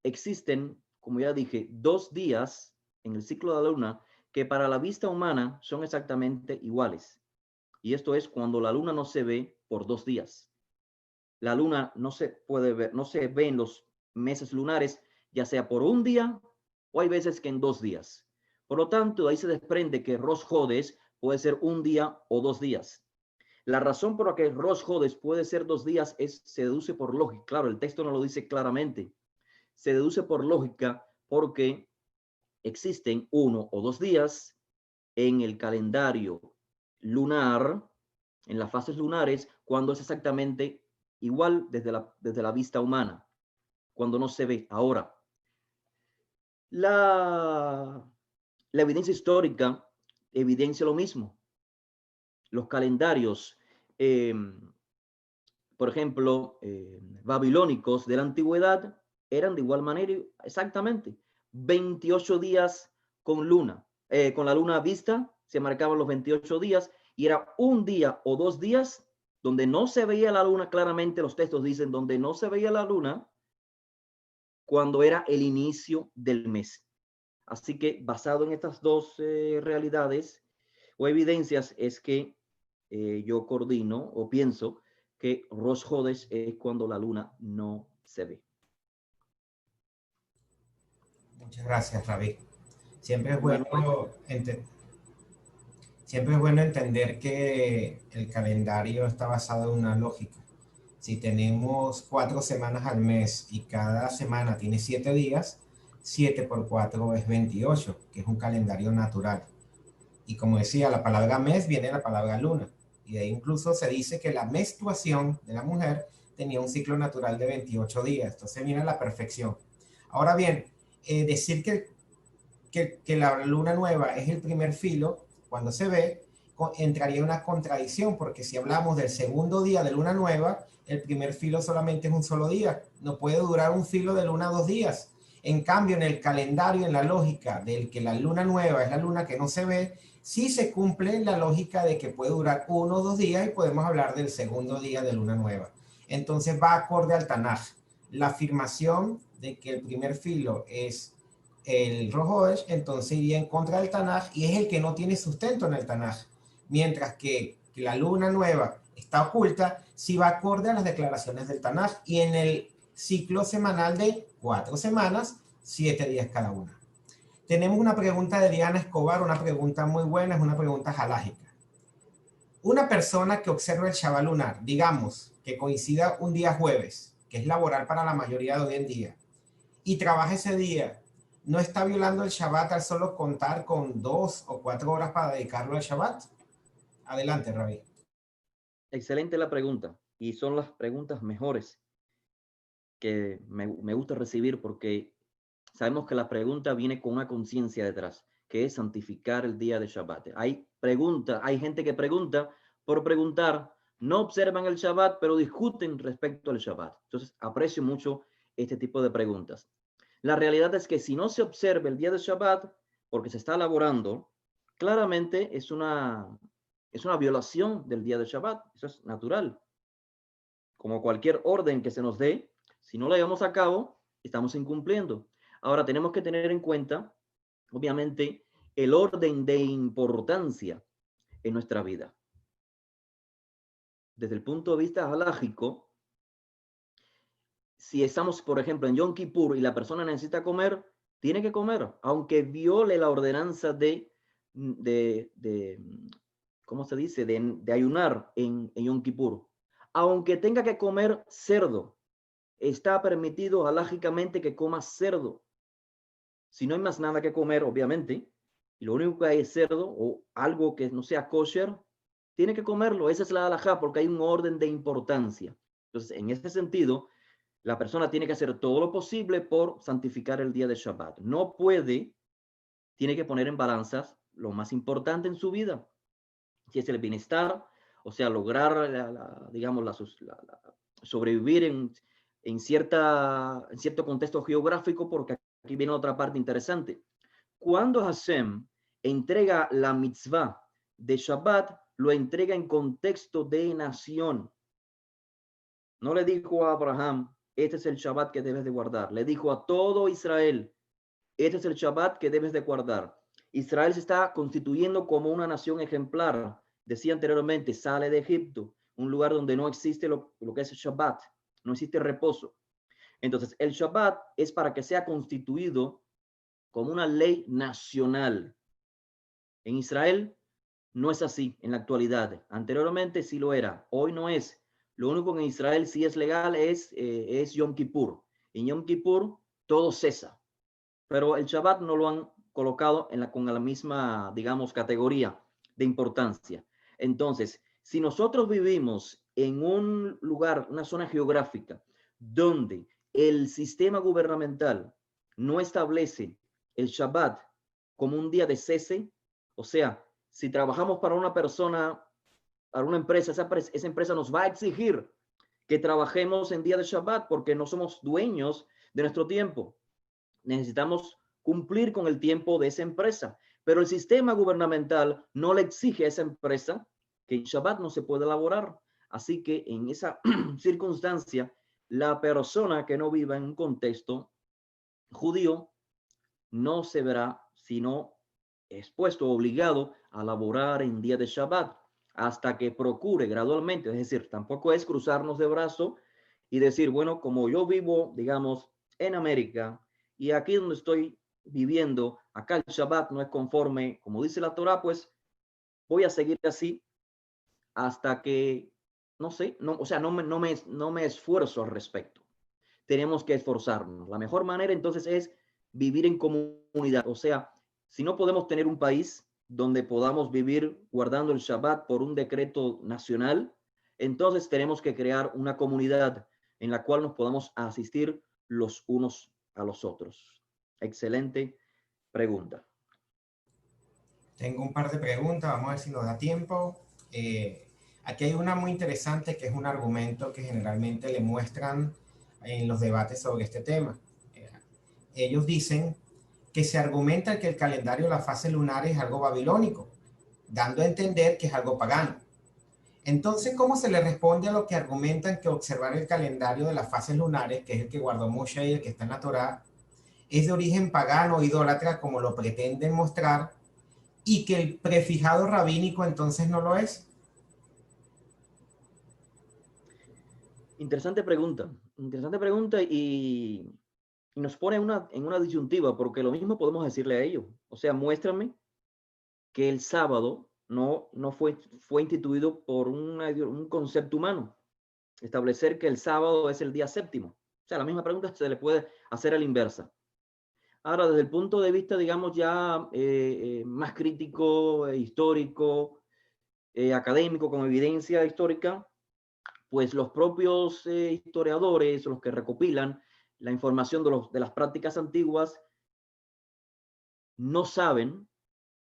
existen, como ya dije, 2 días en el ciclo de la luna que para la vista humana son exactamente iguales. Y esto es cuando la luna no se ve por 2 días. La luna no se puede ver, no se ve en los meses lunares, ya sea por un día o hay veces que en 2 días. Por lo tanto, ahí se desprende que Rosh Hodesh puede ser un día o 2 días. La razón por la que Rosh Hodesh puede ser 2 días se deduce por lógica. Claro, el texto no lo dice claramente. Se deduce por lógica porque existen 1 o 2 días en el calendario lunar, en las fases lunares, cuando es exactamente igual desde la vista humana, cuando no se ve. Ahora, la evidencia histórica evidencia lo mismo. Los calendarios, por ejemplo, babilónicos de la antigüedad, eran de igual manera, exactamente, 28 días con luna, con la luna vista, se marcaban los 28 días, y era un día o 2 días donde no se veía la luna claramente. Los textos dicen donde no se veía la luna cuando era el inicio del mes. Así que basado en estas dos realidades o evidencias es que yo coordino o pienso que Rosh Hodesh es cuando la luna no se ve. Muchas gracias, Rabí. Siempre es Bueno, bueno Siempre es bueno entender que el calendario está basado en una lógica. Si tenemos 4 semanas al mes y cada semana tiene 7 días, 7 por 4 es 28, que es un calendario natural. Y como decía, la palabra mes viene de la palabra luna. Y de ahí incluso se dice que la menstruación de la mujer tenía un ciclo natural de 28 días. Entonces viene a la perfección. Ahora bien, decir que la luna nueva es el primer filo, cuando se ve, entraría en una contradicción, porque si hablamos del segundo día de luna nueva, el primer filo solamente es un solo día, no puede durar un filo de luna 2 días. En cambio, en el calendario, en la lógica del que la luna nueva es la luna que no se ve, sí se cumple la lógica de que puede durar 1 o 2 días y podemos hablar del segundo día de luna nueva. Entonces va acorde al Tanaj. La afirmación de que el primer filo es el Rosh Hodesh, entonces iría en contra del Tanaj y es el que no tiene sustento en el Tanaj. Mientras que la luna nueva está oculta, sí va acorde a las declaraciones del Tanaj y en el ciclo semanal de 4 semanas, 7 días cada una. Tenemos una pregunta de Diana Escobar, una pregunta muy buena, es una pregunta halágica. Una persona que observa el Shabbat lunar, digamos que coincida un día jueves, que es laboral para la mayoría de hoy en día, y trabaja ese día, ¿no está violando el Shabbat al solo contar con 2 o 4 horas para dedicarlo al Shabbat? Adelante, Rabí. excelente la pregunta, y son las preguntas mejores que me gusta recibir, porque sabemos que la pregunta viene con una conciencia detrás, que es santificar el día de Shabbat. Hay gente que pregunta por preguntar, no observan el Shabbat, pero discuten respecto al Shabbat. Entonces, aprecio mucho este tipo de preguntas. La realidad es que si no se observa el día de Shabbat, porque se está elaborando, claramente es una violación del día de Shabbat. Eso es natural. Como cualquier orden que se nos dé, si no la llevamos a cabo, estamos incumpliendo. Ahora tenemos que tener en cuenta, obviamente, el orden de importancia en nuestra vida. Desde el punto de vista halágico, si estamos, por ejemplo, en Yom Kippur y la persona necesita comer, tiene que comer, aunque viole la ordenanza ¿cómo se dice? De ayunar en Yom Kippur. Aunque tenga que comer cerdo, está permitido halágicamente que coma cerdo. Si no hay más nada que comer, obviamente, y lo único que hay es cerdo o algo que no sea kosher, tiene que comerlo. Esa es la halajá, porque hay un orden de importancia. Entonces, en ese sentido, la persona tiene que hacer todo lo posible por santificar el día de Shabbat. No puede, tiene que poner en balanzas lo más importante en su vida, si es el bienestar o sea, lograr, digamos, sobrevivir en cierto contexto geográfico, porque aquí viene otra parte interesante. Cuando Hashem entrega la mitzvah de Shabbat, lo entrega en contexto de nación. No le dijo a Abraham, este es el Shabbat que debes de guardar. Le dijo a todo Israel, este es el Shabbat que debes de guardar. Israel se está constituyendo como una nación ejemplar. Decía anteriormente, sale de Egipto, un lugar donde no existe lo que es el Shabbat, no existe reposo. Entonces, el Shabbat es para que sea constituido como una ley nacional. En Israel no es así en la actualidad. Anteriormente sí lo era, hoy no es. Lo único que en Israel sí es legal es Yom Kippur. En Yom Kippur todo cesa, pero el Shabbat no lo han colocado con la misma, digamos, categoría de importancia. Entonces, si nosotros vivimos en un lugar, una zona geográfica, donde el sistema gubernamental no establece el Shabbat como un día de cese, o sea, si trabajamos para una persona, para una empresa, esa empresa nos va a exigir que trabajemos en día de Shabbat porque no somos dueños de nuestro tiempo. Necesitamos cumplir con el tiempo de esa empresa, pero el sistema gubernamental no le exige a esa empresa que en Shabbat no se puede elaborar. Así que en esa circunstancia, la persona que no viva en un contexto judío no se verá sino expuesto, obligado a laborar en día de Shabbat hasta que procure gradualmente. Es decir, tampoco es cruzarnos de brazo y decir, bueno, como yo vivo, digamos, en América y aquí donde estoy viviendo, acá el Shabbat no es conforme, como dice la Torah, pues voy a seguir así hasta que, no sé, no, o sea, no me esfuerzo al respecto. Tenemos que esforzarnos. La mejor manera entonces es vivir en comunidad. O sea, si no podemos tener un país donde podamos vivir guardando el Shabbat por un decreto nacional, entonces tenemos que crear una comunidad en la cual nos podamos asistir los unos a los otros. Excelente pregunta. Tengo un par de preguntas, vamos a ver si nos da tiempo. Aquí hay una muy interesante que es un argumento que generalmente le muestran en los debates sobre este tema. Ellos dicen que se argumenta que el calendario de las fases lunares es algo babilónico, dando a entender que es algo pagano. Entonces, ¿cómo se le responde a lo que argumentan que observar el calendario de las fases lunares, que es el que guardó Moshe y el que está en la Torá, es de origen pagano o idólatra, como lo pretenden mostrar, y que el prefijado rabínico entonces no lo es? Interesante pregunta y nos pone en una disyuntiva, porque lo mismo podemos decirle a ellos. O sea, muéstrame que el sábado no fue instituido por un concepto humano. Establecer que el sábado es el día séptimo. O sea, la misma pregunta se le puede hacer a la inversa. Ahora, desde el punto de vista, digamos, ya más crítico, histórico, académico, con evidencia histórica, pues los propios historiadores, los que recopilan la información de las prácticas antiguas, no saben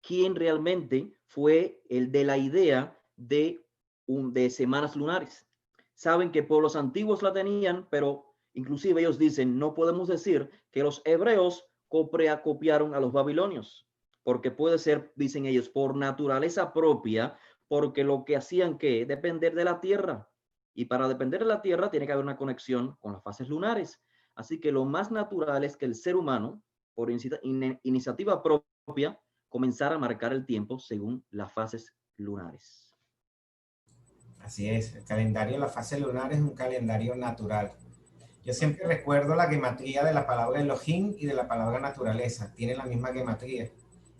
quién realmente fue el de la idea de semanas lunares. Saben que pueblos antiguos la tenían, pero inclusive ellos dicen, no podemos decir que los hebreos copiaron a los babilonios, porque puede ser, dicen ellos, por naturaleza propia, porque lo que hacían que depender de la tierra. Y para depender de la tierra tiene que haber una conexión con las fases lunares. Así que lo más natural es que el ser humano, por iniciativa propia, comenzara a marcar el tiempo según las fases lunares. Así es, el calendario de la fase lunar es un calendario natural. Yo siempre recuerdo la gematría de la palabra Elohim y de la palabra naturaleza. Tienen la misma gematría.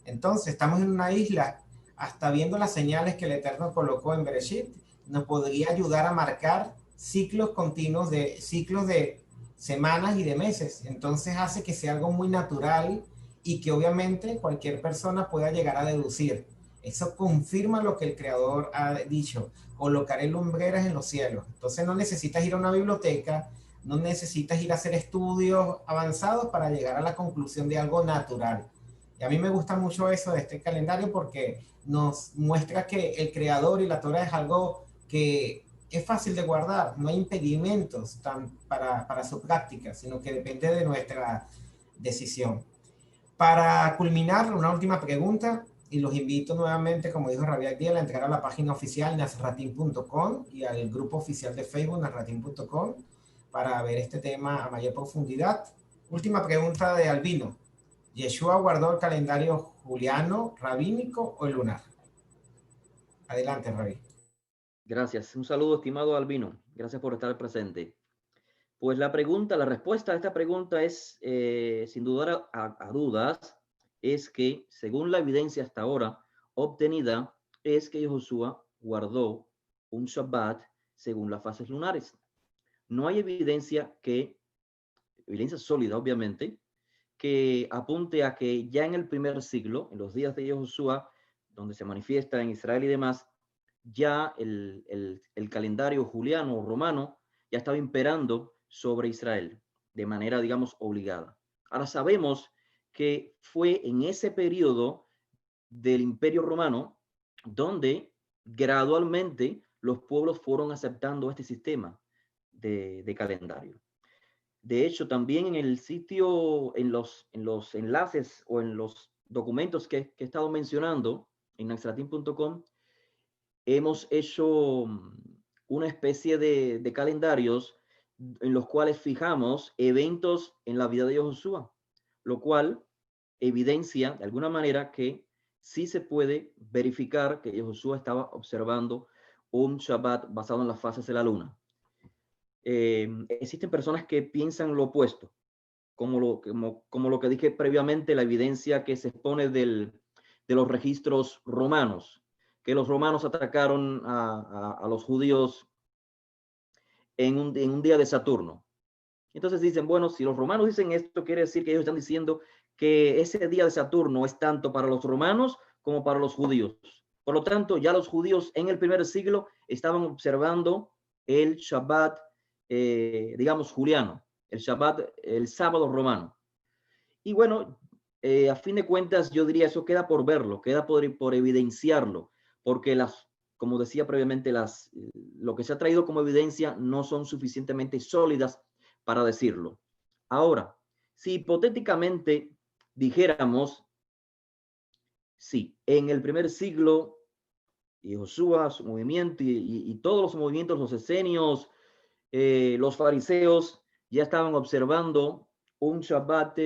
Entonces, estamos en una isla, hasta viendo las señales que el Eterno colocó en Bereshit, nos podría ayudar a marcar ciclos continuos ciclos de semanas y de meses. Entonces hace que sea algo muy natural y que obviamente cualquier persona pueda llegar a deducir. Eso confirma lo que el Creador ha dicho: colocaré lumbreras en los cielos. Entonces no necesitas ir a una biblioteca, no necesitas ir a hacer estudios avanzados para llegar a la conclusión de algo natural. Y a mí me gusta mucho eso de este calendario, porque nos muestra que el Creador y la Torah es algo que es fácil de guardar, no hay impedimentos para su práctica, sino que depende de nuestra decisión. Para culminar, una última pregunta, y los invito nuevamente, como dijo Rabia Agdiel, a entrar a la página oficial nasratin.com y al grupo oficial de Facebook nasratin.com para ver este tema a mayor profundidad. Última pregunta de Albino. ¿Yeshua guardó el calendario juliano, rabínico o lunar? Adelante, Rabí. Gracias. Un saludo, estimado Albino. Gracias por estar presente. Pues la respuesta a esta pregunta es, sin dudar a dudas, es que según la evidencia hasta ahora obtenida, es que Josué guardó un Shabbat según las fases lunares. No hay evidencia sólida, obviamente, que apunte a que ya en el primer siglo, en los días de Josué, donde se manifiesta en Israel y demás, ya el calendario juliano o romano ya estaba imperando sobre Israel de manera, digamos, obligada. Ahora sabemos que fue en ese periodo del Imperio Romano donde gradualmente los pueblos fueron aceptando este sistema de calendario. De hecho, también en el sitio, en los enlaces o en los documentos que he estado mencionando en nasratin.com, hemos hecho una especie de calendarios en los cuales fijamos eventos en la vida de Josué, lo cual evidencia de alguna manera que sí se puede verificar que Josué estaba observando un Shabbat basado en las fases de la luna. Existen personas que piensan lo opuesto, como lo que dije previamente, la evidencia que se expone de los registros romanos, que los romanos atacaron a los judíos en un día de Saturno. Entonces dicen, bueno, si los romanos dicen esto, quiere decir que ellos están diciendo que ese día de Saturno es tanto para los romanos como para los judíos. Por lo tanto, ya los judíos en el primer siglo estaban observando el Shabbat, digamos, juliano, el Shabbat, el sábado romano. Y bueno, a fin de cuentas, yo diría, eso queda por verlo, queda por evidenciarlo, porque como decía previamente, lo que se ha traído como evidencia no son suficientemente sólidas para decirlo. Ahora, si hipotéticamente dijéramos, sí, en el primer siglo, y Josué, su movimiento y todos los movimientos, los esenios, los fariseos, ya estaban observando un Shabbat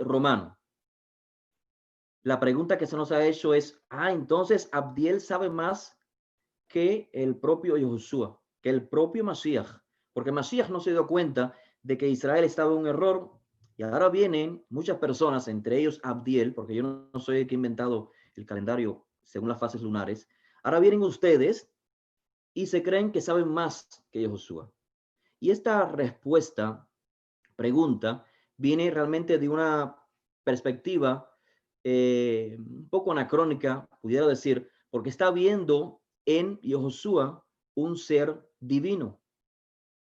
romano. La pregunta que se nos ha hecho es, entonces Abdiel sabe más que el propio Josué, que el propio Mashiach, porque Mashiach no se dio cuenta de que Israel estaba en un error, y ahora vienen muchas personas, entre ellos Abdiel, porque yo no soy el que ha inventado el calendario según las fases lunares, ahora vienen ustedes y se creen que saben más que Josué. Y esta pregunta, viene realmente de una perspectiva un poco anacrónica, pudiera decir, porque está viendo en Josué un ser divino,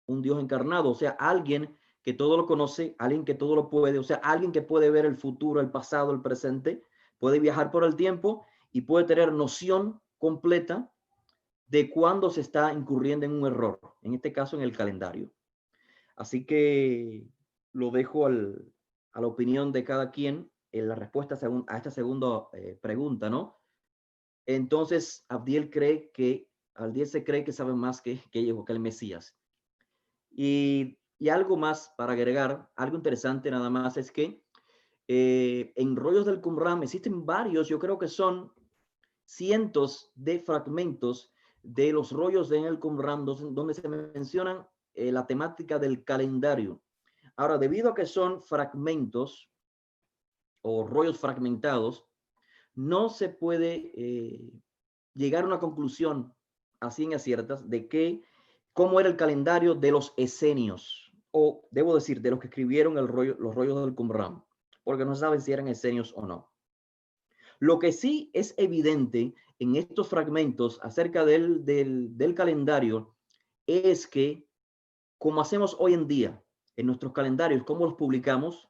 un Dios encarnado, o sea, alguien que todo lo conoce, alguien que todo lo puede, o sea, alguien que puede ver el futuro, el pasado, el presente, puede viajar por el tiempo y puede tener noción completa de cuándo se está incurriendo en un error, en este caso en el calendario. Así que lo dejo a la opinión de cada quien en la respuesta a esta segunda pregunta, ¿no? Entonces, Abdiel se cree que sabe más que el Mesías. Y algo más para agregar, algo interesante nada más, es que en rollos del Qumran existen varios, yo creo que son cientos de fragmentos de los rollos en el Qumran donde se mencionan la temática del calendario. Ahora, debido a que son fragmentos o rollos fragmentados, no se puede llegar a una conclusión así en aciertas de cómo era el calendario de los esenios, o debo decir, de los que escribieron los rollos del Qumran, porque no se sabe si eran esenios o no. Lo que sí es evidente en estos fragmentos acerca del calendario es que, como hacemos hoy en día en nuestros calendarios, cómo los publicamos,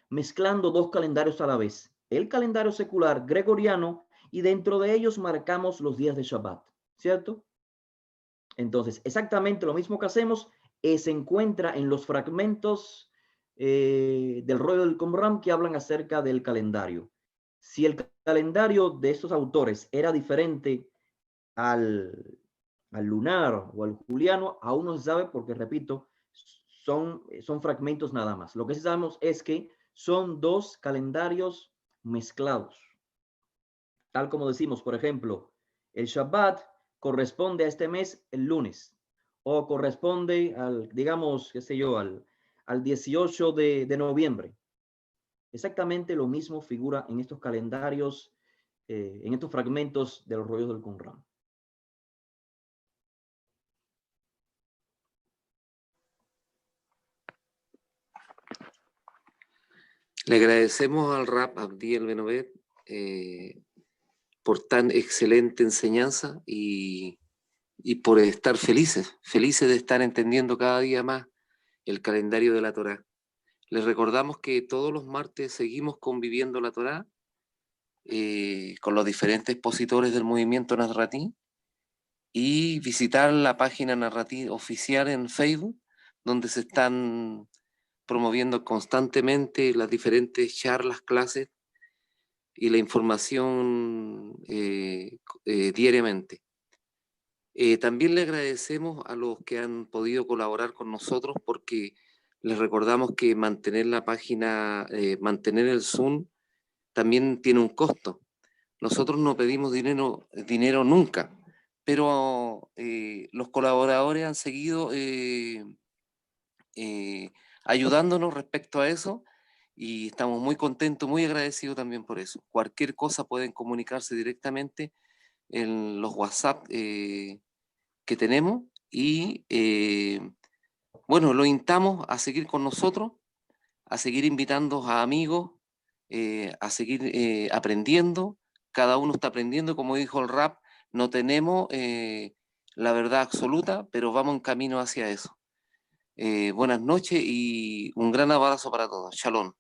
mezclando dos calendarios a la vez, el calendario secular gregoriano y dentro de ellos marcamos los días de Shabbat, ¿cierto? Entonces, exactamente lo mismo que hacemos se encuentra en los fragmentos del rollo del Qumran que hablan acerca del calendario. Si el calendario de estos autores era diferente al lunar o al juliano, aún no se sabe porque, repito, son fragmentos nada más. Lo que sí sabemos es que son dos calendarios mezclados. Tal como decimos, por ejemplo, el Shabbat corresponde a este mes el lunes, o corresponde al, digamos, qué sé yo, al 18 de noviembre. Exactamente lo mismo figura en estos calendarios, en estos fragmentos de los rollos del Qumran. Le agradecemos al Rab Abdi El Benovet por tan excelente enseñanza y por estar felices de estar entendiendo cada día más el calendario de la Torá. Les recordamos que todos los martes seguimos conviviendo la Torá con los diferentes expositores del movimiento Nazratí y visitar la página Nazratí oficial en Facebook, donde se están promoviendo constantemente las diferentes charlas, clases y la información diariamente. También le agradecemos a los que han podido colaborar con nosotros porque les recordamos que mantener la página, mantener el Zoom también tiene un costo. Nosotros no pedimos dinero nunca, pero los colaboradores han seguido ayudándonos respecto a eso y estamos muy contentos, muy agradecidos también por eso. Cualquier cosa pueden comunicarse directamente en los WhatsApp que tenemos y bueno, lo invitamos a seguir con nosotros, a seguir invitando a amigos, a seguir aprendiendo. Cada uno está aprendiendo, como dijo el Rab, no tenemos la verdad absoluta, pero vamos en camino hacia eso. Buenas noches y un gran abrazo para todos. Shalom.